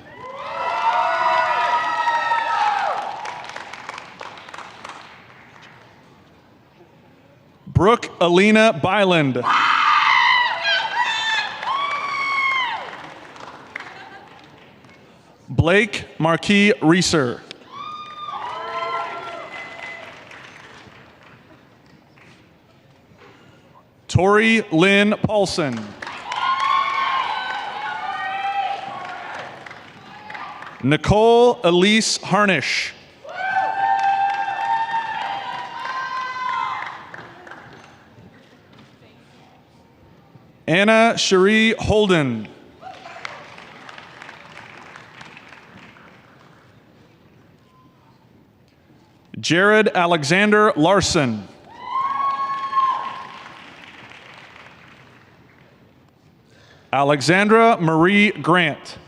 Brooke Alina Byland. Blake Marquis Reeser. Tori Lynn Paulson. Nicole Elise Harnish. Anna Cherie Holden. Jared Alexander Larson. Alexandra Marie Grant.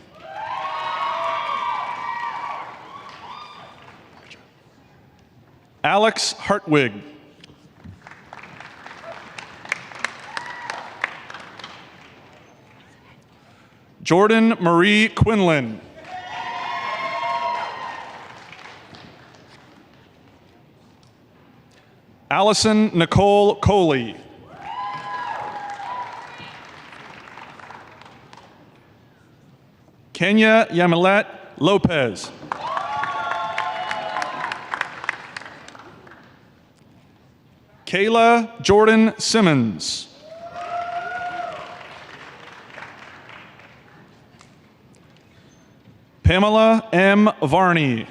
Alex Hartwig. Jordan Marie Quinlan. Allison Nicole Coley. Kenya Yamilet Lopez. Kayla Jordan Simmons. Pamela M. Varney.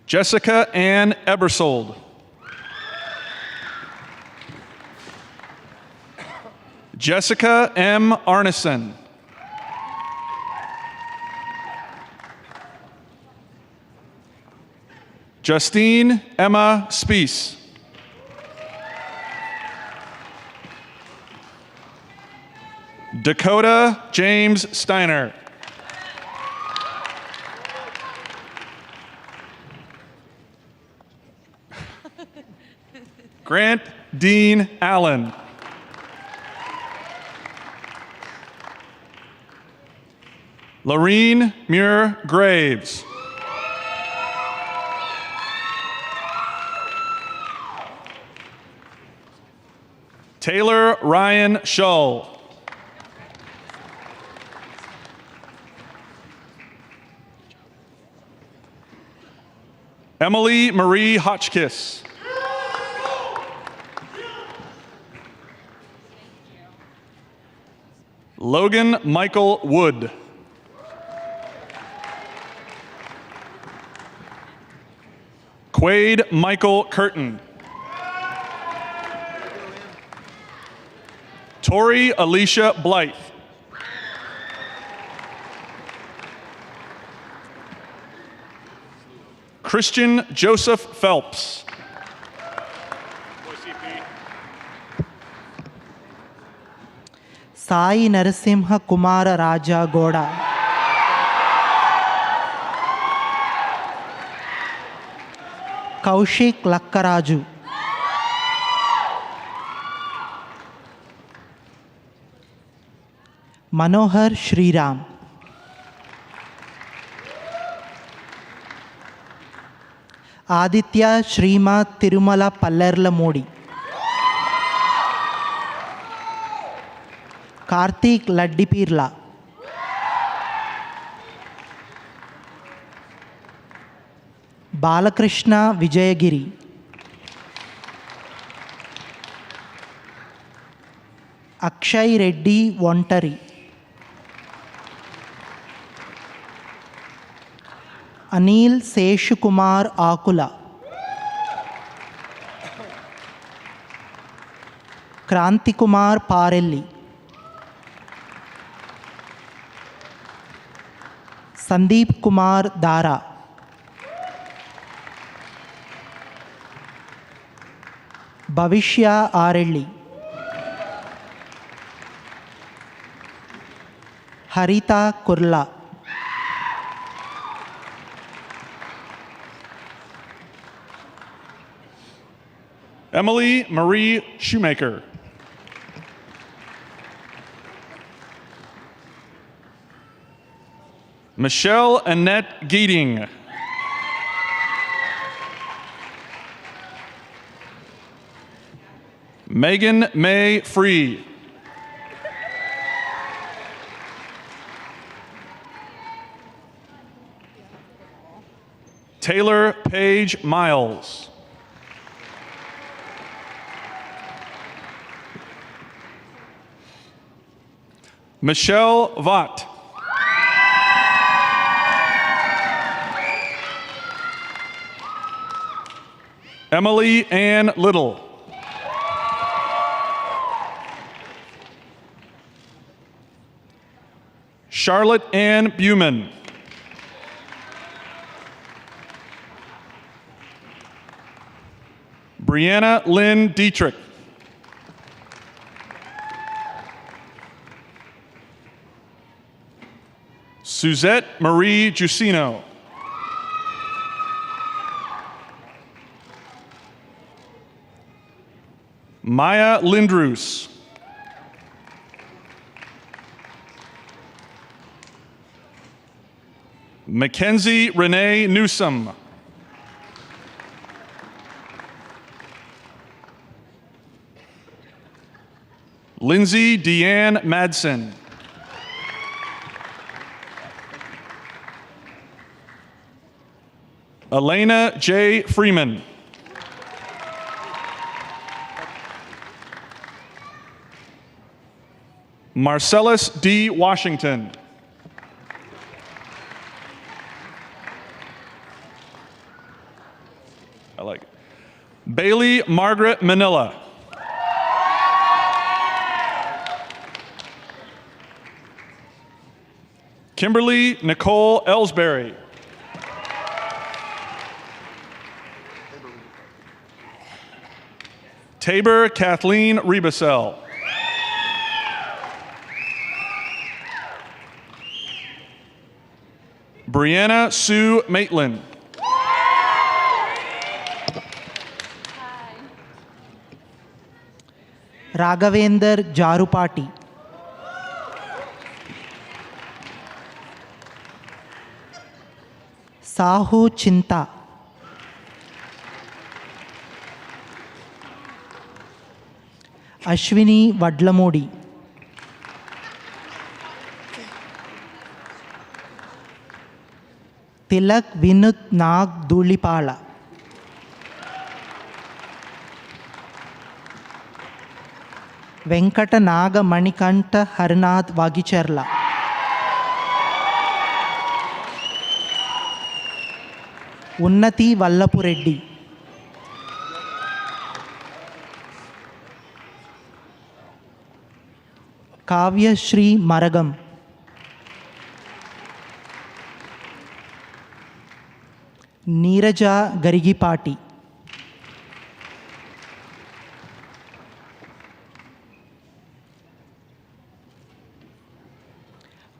Jessica Ann Ebersold. Jessica M. Arneson. Justine Emma Spees. Dakota James Steiner. Grant Dean Allen. Lorene Muir Graves. Taylor Ryan Shull. Emily Marie Hotchkiss. Logan Michael Wood. Quade Michael Curtin. Tori Alicia Blythe. Christian Joseph Phelps. Sai Narasimha Kumara Raja Goda. Kaushik Lakkaraju. Manohar Shriram. Aditya Shrima Tirumala Pallerla Modi. Karthik Laddipirla. Balakrishna Vijayagiri. Akshay Reddy Wontari. Anil Seshukumar Akula. Kranti Kumar Parelli. Sandeep Kumar Dara. ಭವಿಷ್ಯ ಆರೆಳ್ಳಿ, ಹರಿತಾ Kurla, Emily Marie Shoemaker. Michelle Annette Geeting. Megan May Free. Taylor Paige Miles. Michelle Vaught. Emily Ann Little. Charlotte Ann Buman. Brianna Lynn Dietrich. Suzette Marie Giussino. Maya Lindroos. Mackenzie Renee Newsom. Lindsay Deanne Madsen. Elena J. Freeman. Marcellus D. Washington. I like it. Bailey Margaret Manila. Kimberly Nicole Ellsbury. Tabor Kathleen Rebasel. Brianna Sue Maitland. Raghavendra ಜಾರುಪಾಟಿ, Sahu Chinta, Ashwini ವಡ್ಲಮೂಡಿ, Tilak Vinuth ನಾಗ್ ಧೂಳಿಪಾಳ, వెంకట నాగ మణికంఠ హరినాథ్ వాగిచెర్ల, ఉన్నతి వల్లపురెడ్డి, కావ్యశ్రీ మరగం, నీరజ గరిగిపాటి,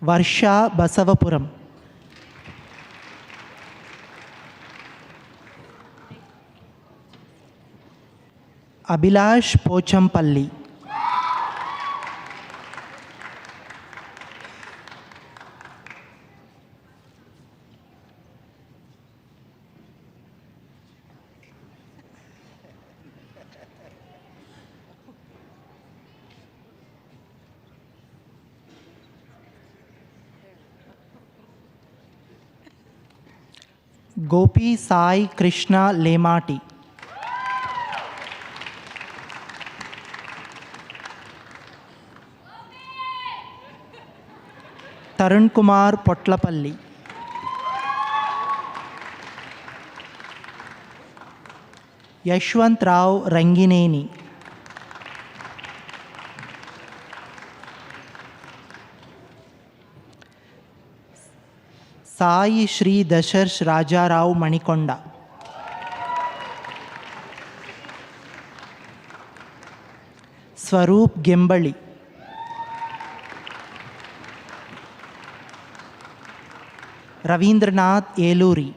వర్ష బసవపురం, అభిలాష్ పోచంపల్లి, గోపి సాయి కృష్ణ లేమాటి, తరుణ్ కుమార్ పొట్లపల్లి, యశ్వంత్ రావ్ రంగినేని, సాయి శ్రీ దశర్ష్ రాజారావు మణికొండ, ಸ್ವರೂಪ್ ಗೆಂಬಳಿ, ರವೀಂದ್ರನಾಥ್ ಏಲೂರಿ,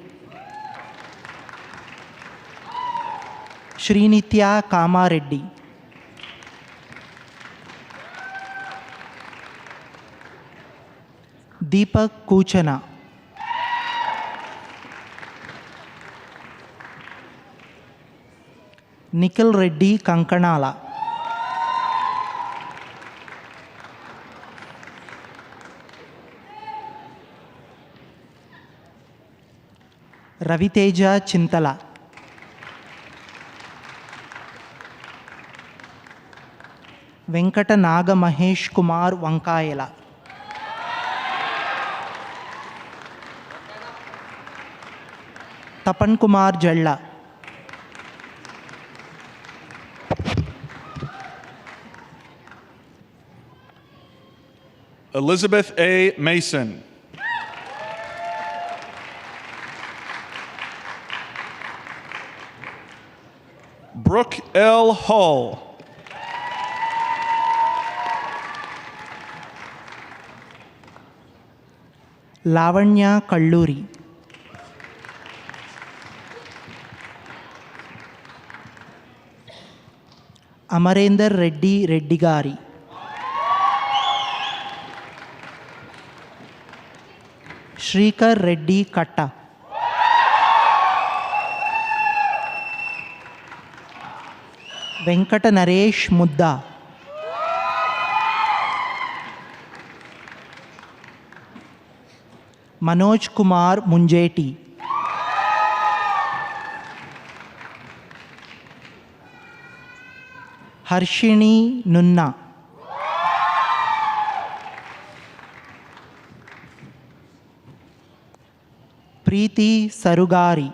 ಶ್ರೀನಿತ್ಯ ಕಾಮಾರೆಡ್ಡಿ, ದೀಪಕ್ ಕೂಚನ, ನಿಖಿಲ್ ರೆಡ್ಡಿ ಕಂಕಣಾಲ, ರವಿತೇಜ ಚಿಂತಲ, ವೆಂಕಟ ನಾಗ Mahesh Kumar ವಂಕಾಯಲ, Tapan Kumar ಜಳ್ಳ, Elizabeth A. Mason. Brooke L. Hull. Lavanya ಕಳ್ಳೂರಿ, Amarinder Reddy ರೆಡ್ಡಿಗಾರಿ, Shrikar Reddy ಕಟ್ಟ, ವೆಂಕಟ ನರೇಶ್ ಮುದ್ದ, ಮನೋಜ್ ಕುಮಾರ್ ಮುಂಜೇಟಿ, ಹರ್ಷಿಣಿ ನುನ್ನ, ಪ್ರೀತಿ ಸರುಗಾರಿ,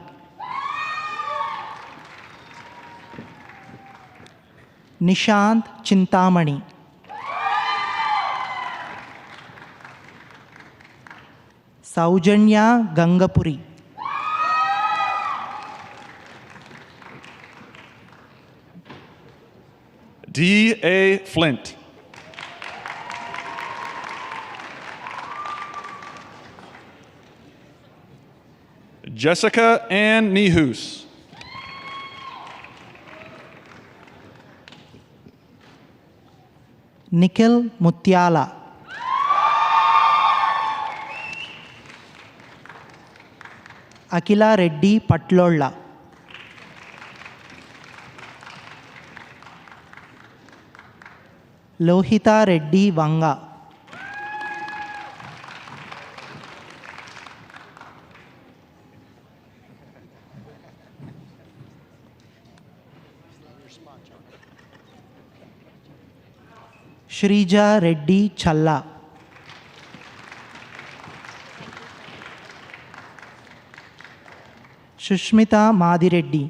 Nishant Chintamani, Soujanya ಗಂಗಪುರಿ, D. A. Flint. Jessica Ann Nihus. Nikhil ಮುತ್ಯಾಲ, ಅಖಿಲ ರೆಡ್ಡಿ ಪಟ್ಲೊಳ್ಳ, ಲೋಹಿತಾ ರೆಡ್ಡಿ ವಂಗ, ಶ್ರೀಜಾ ರೆಡ್ಡಿ ಚಲ್ಲ, ಸುಷ್ಮಿತಾ ಮಾದಿರೆಡ್ಡಿ,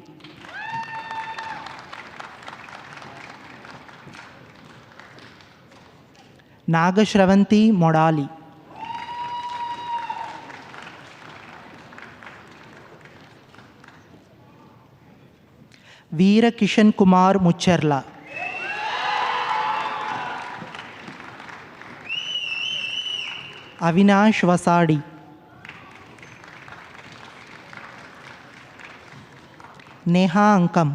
ನಾಗಶ್ರವಂತಿ ಮೊಡಾಲಿ, ವೀರ ಕಿಶನ್ ಕುಮಾರ್ ಮುಚ್ಚರ್ಲ, ಅವಿನಾಶ್ ವಸಾಡಿ, ನೇಹಾ ಅಂಕಂ,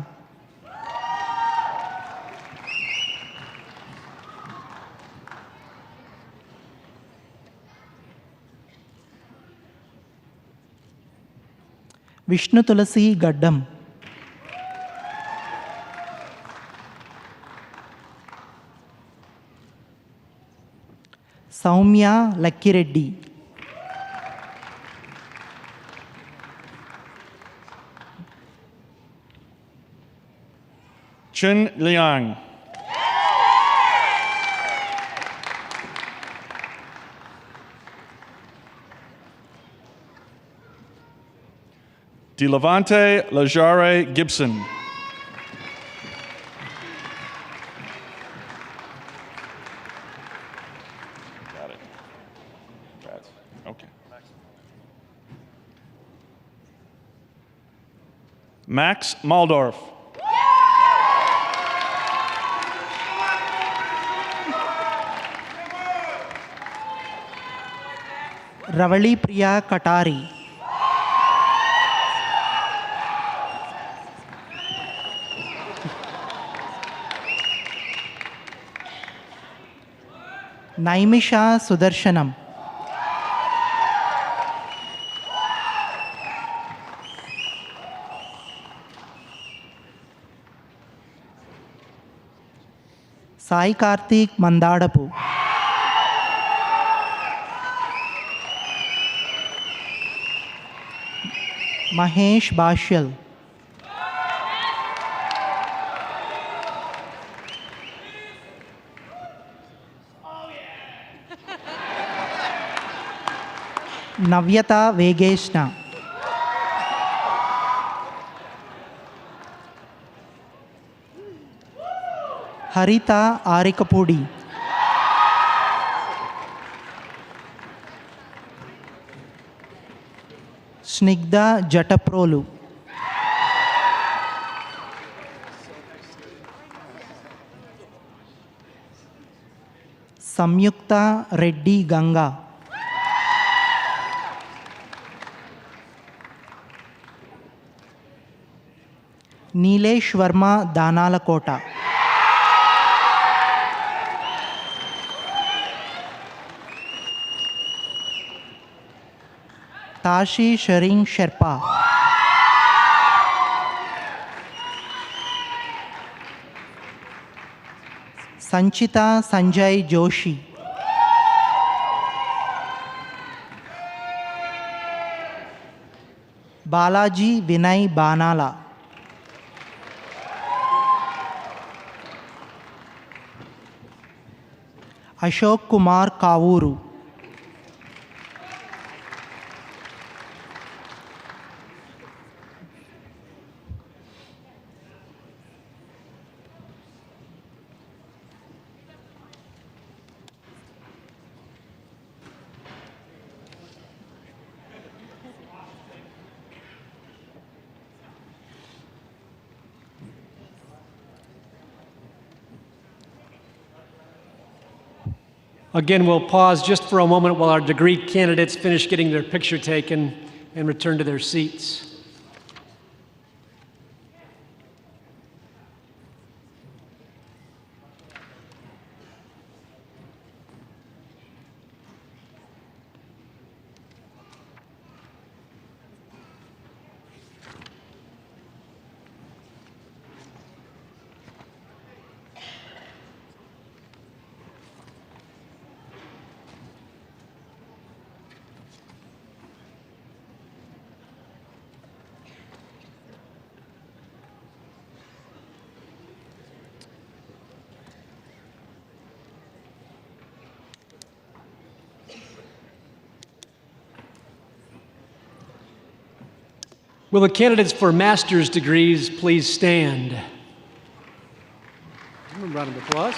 ವಿಷ್ಣು ತುಳಸಿ ಗಡ್ಡಂ, ಸೌಮ್ಯ ಲಕ್ಕಿರೆಡ್ಡಿ, Chun Liang. DeLevante Lajare Gibson. Got it. Okay. Max Maldorf. Ravali Priya Katari. Naimisha Sudarshanam. Sai Karthik Mandadapu. Mahesh Bashyal. Navyata Vegeshna. Harita Arikapudi. Snigdha Jataprolu. Samyukta Reddy Ganga. Nilesh Verma Danalakota. Tashi Shering Sherpa. Sanchita Sanjay Joshi. Balaji Vinay Banala. Ashok Kumar Kavuru. Again, we'll pause just for a moment while our degree candidates finish getting their picture taken and return to their seats. Will the candidates for master's degrees please stand? A round of applause.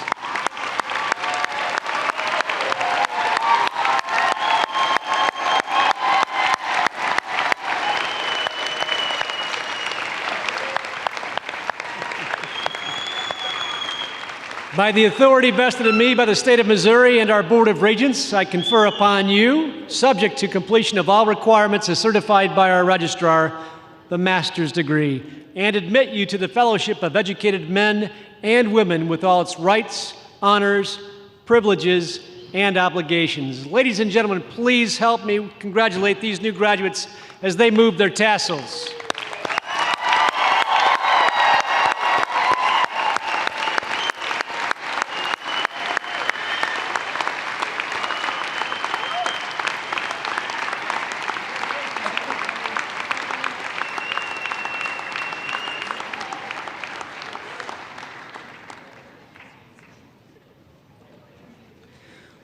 By the authority vested in me by the state of Missouri and our Board of Regents, I confer upon you, subject to completion of all requirements as certified by our registrar, the master's degree, and admit you to the fellowship of educated men and women with all its rights, honors, privileges, and obligations. Ladies and gentlemen, please help me congratulate these new graduates as they move their tassels.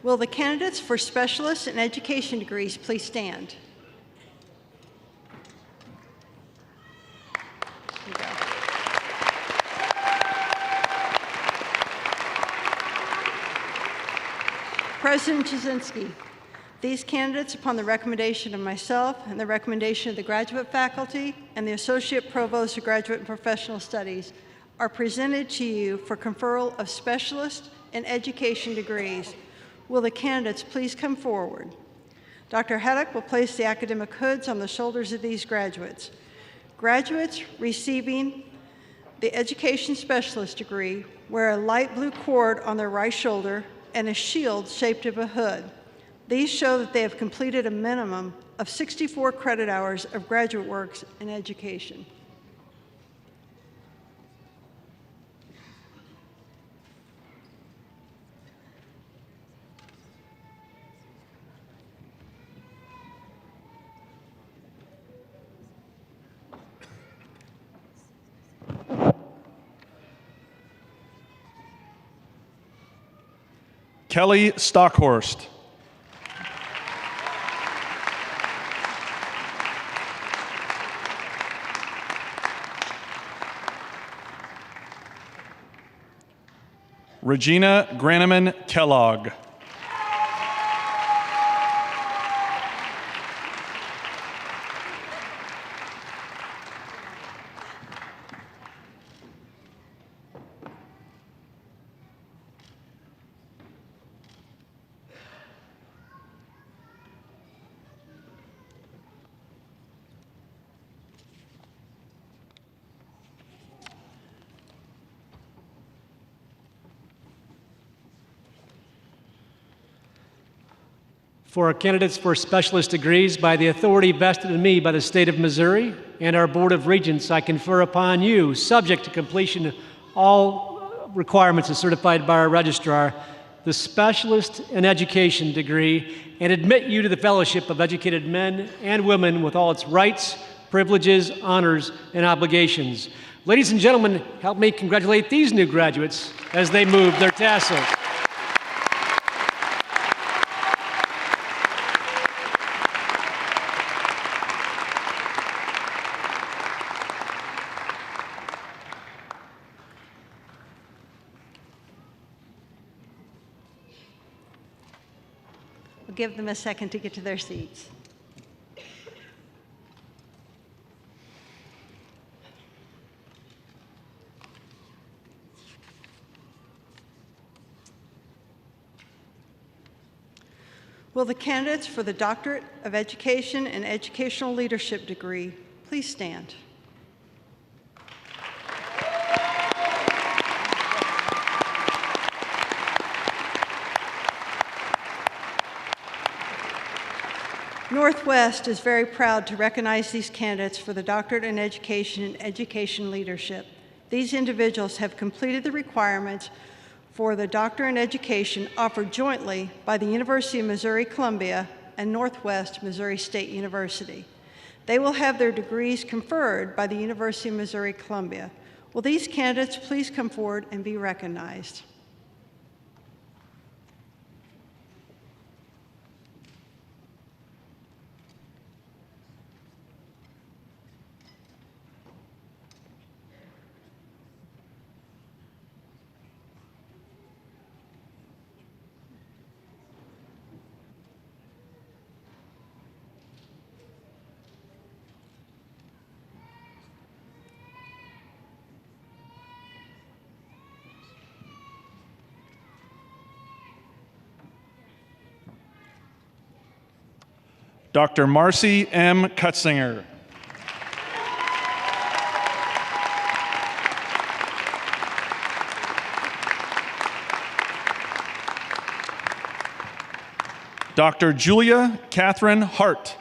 Will the candidates for specialists in education degrees please stand? Here you go. President Jasinski, these candidates, upon the recommendation of myself and the recommendation of the graduate faculty and the Associate Provost of Graduate and Professional Studies, are presented to you for conferral of specialist in education degrees. Will the candidates please come forward? Dr. Haddock will place the academic hoods on the shoulders of these graduates. Graduates receiving the Education Specialist degree wear a light blue cord on their right shoulder and a shield shaped of a hood. These show that they have completed a minimum of 64 credit hours of graduate works in education. Kelly Stockhorst. Regina Graneman Kellogg. For our candidates for specialist degrees, by the authority vested in me by the state of Missouri and our Board of Regents, I confer upon you, subject to completion of all requirements as certified by our registrar, the Specialist in Education degree and admit you to the fellowship of educated men and women with all its rights, privileges, honors, and obligations. Ladies and gentlemen, help me congratulate these new graduates as they move their tassel. Give them a second to get to their seats. Will the candidates for the Doctorate of Education and Educational Leadership degree please stand? Northwest is very proud to recognize these candidates for the Doctorate in Education and Education Leadership. These individuals have completed the requirements for the Doctorate in Education offered jointly by the University of Missouri-Columbia and Northwest Missouri State University. They will have their degrees conferred by the University of Missouri-Columbia. Will these candidates please come forward and be recognized? Dr. Marcy M. Kutzinger. Dr. Julia Catherine Hart.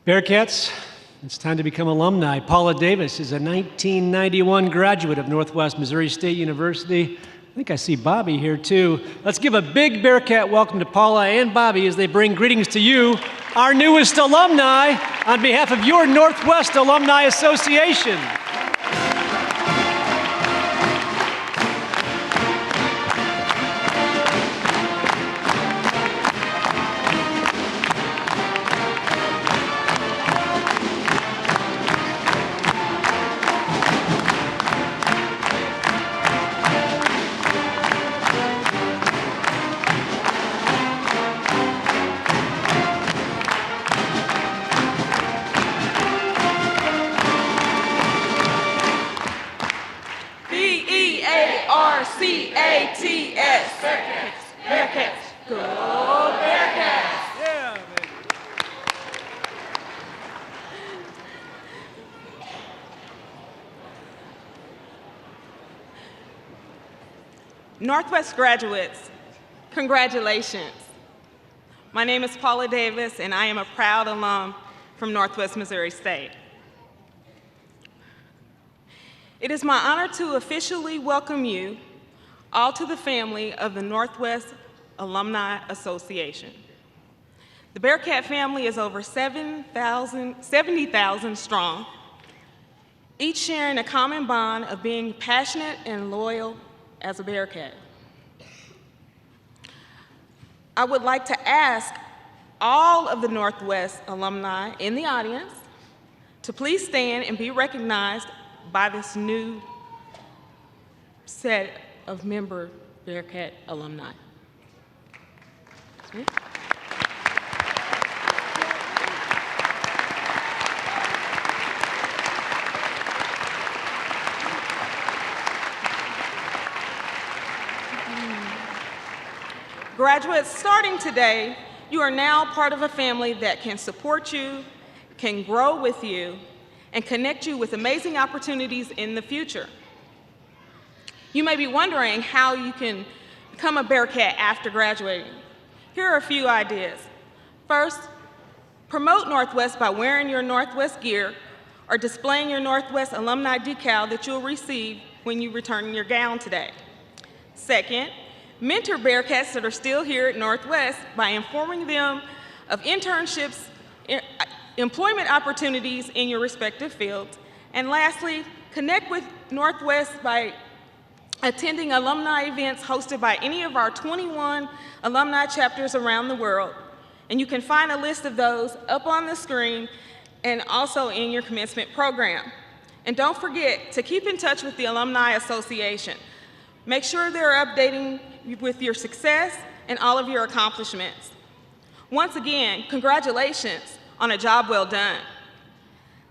Bearcats, it's time to become alumni. Paula Davis is a 1991 graduate of Northwest Missouri State University. think I see Bobby here too. Let's give a big Bearcat welcome to Paula and Bobby as they bring greetings to you, our newest alumni, on behalf of your Northwest Alumni Association. Bearcats. Bearcats. Go Bearcats. Yeah, baby. Northwest graduates, congratulations. My name is Paula Davis, and I am a proud alum from Northwest Missouri State. It is my honor to officially welcome you all to the family of the Northwest Alumni Association. The Bearcat family is over 70,000 strong, each sharing a common bond of being passionate and loyal as a Bearcat. I would like to ask all of the Northwest alumni in the audience to please stand and be recognized by this new set of member Bearcat alumni. Graduates, starting today, you are now part of a family that can support you, can grow with you, and connect you with amazing opportunities in the future. You may be wondering how you can become a Bearcat after graduating. Here are a few ideas. First, promote Northwest by wearing your Northwest gear or displaying your Northwest alumni decal that you'll receive when you return your gown today. Second, mentor Bearcats that are still here at Northwest by informing them of internships, employment opportunities in your respective fields. And lastly, connect with Northwest by attending alumni events hosted by any of our 21 alumni chapters around the world. And you can find a list of those up on the screen and also in your commencement program. And don't forget to keep in touch with the Alumni Association. Make sure they're updating with your success and all of your accomplishments. Once again, congratulations on a job well done.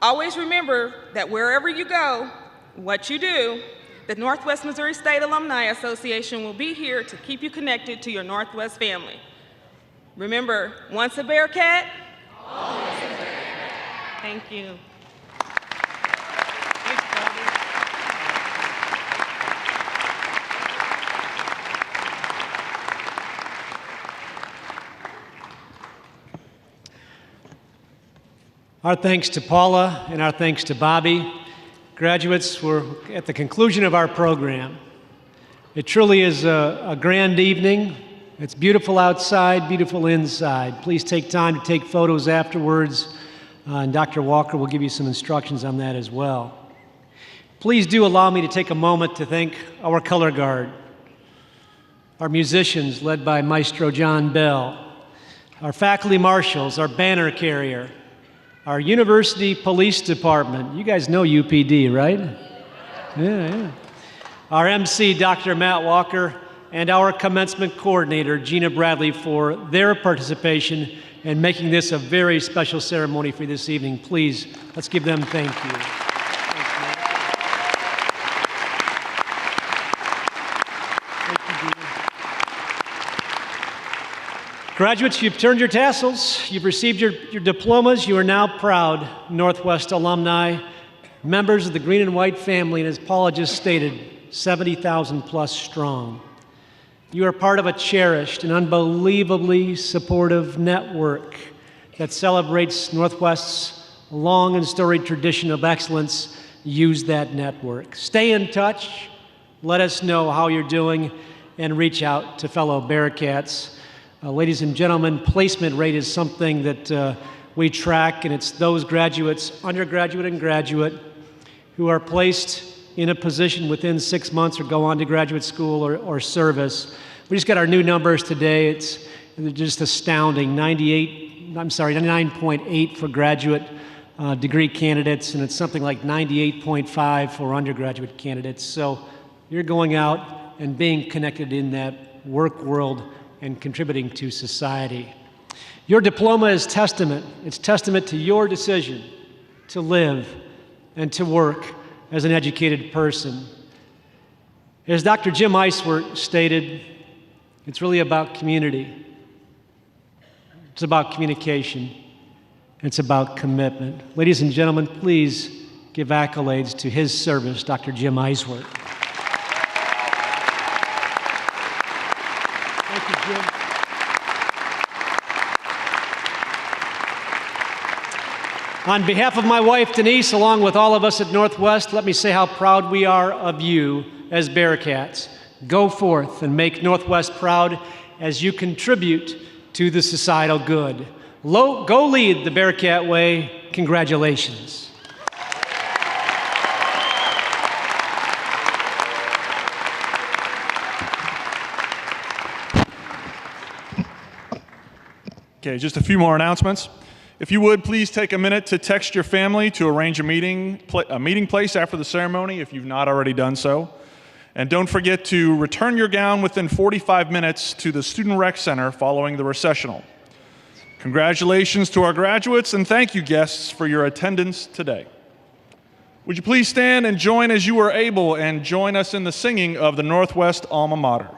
Always remember that wherever you go, what you do, the Northwest Missouri State Alumni Association will be here to keep you connected to your Northwest family. Remember, once a Bearcat, always a Bearcat. Thank you. Our thanks to Paula and our thanks to Bobby. Graduates, we're at the conclusion of our program. It truly is a grand evening. It's beautiful outside, beautiful inside. Please take time to take photos afterwards, and Dr. Walker will give you some instructions on that as well. Please do allow me to take a moment to thank our color guard, our musicians led by Maestro John Bell, our faculty marshals, our banner carrier, our university police department. You guys know UPD, right? Yeah. Our MC, Dr. Matt Walker, and our commencement coordinator, Gina Bradley, for their participation in making this a very special ceremony for this evening. Please, let's give them thank you. Graduates, you've turned your tassels, you've received your diplomas, you are now proud Northwest alumni, members of the green and white family, and as Paula just stated, 70,000 plus strong. You are part of a cherished and unbelievably supportive network that celebrates Northwest's long and storied tradition of excellence. Use that network. Stay in touch, let us know how you're doing and reach out to fellow Bearcats. Ladies and gentlemen, placement rate is something that we track, and it's those graduates, undergraduate and graduate, who are placed in a position within 6 months or go on to graduate school or service. We just got our new numbers today. It's just astounding, 99.8 for graduate degree candidates, and it's something like 98.5 for undergraduate candidates. So you're going out and being connected in that work world and contributing to society. Your diploma is testament. It's testament to your decision to live and to work as an educated person. As Dr. Jim Eiswert stated, it's really about community. It's about communication. It's about commitment. Ladies and gentlemen, please give accolades to his service, Dr. Jim Eiswert. Thank you, Jim. On behalf of my wife, Denise, along with all of us at Northwest, let me say how proud we are of you as Bearcats. Go forth and make Northwest proud as you contribute to the societal good. Go lead the Bearcat way. Congratulations. Okay, just a few more announcements. If you would, please take a minute to text your family to arrange a meeting place after the ceremony if you've not already done so. And don't forget to return your gown within 45 minutes to the Student Rec Center following the processional. Congratulations to our graduates, and thank you, guests, for your attendance today. Would you please stand and join as you are able and join us in the singing of the Northwest Alma Mater.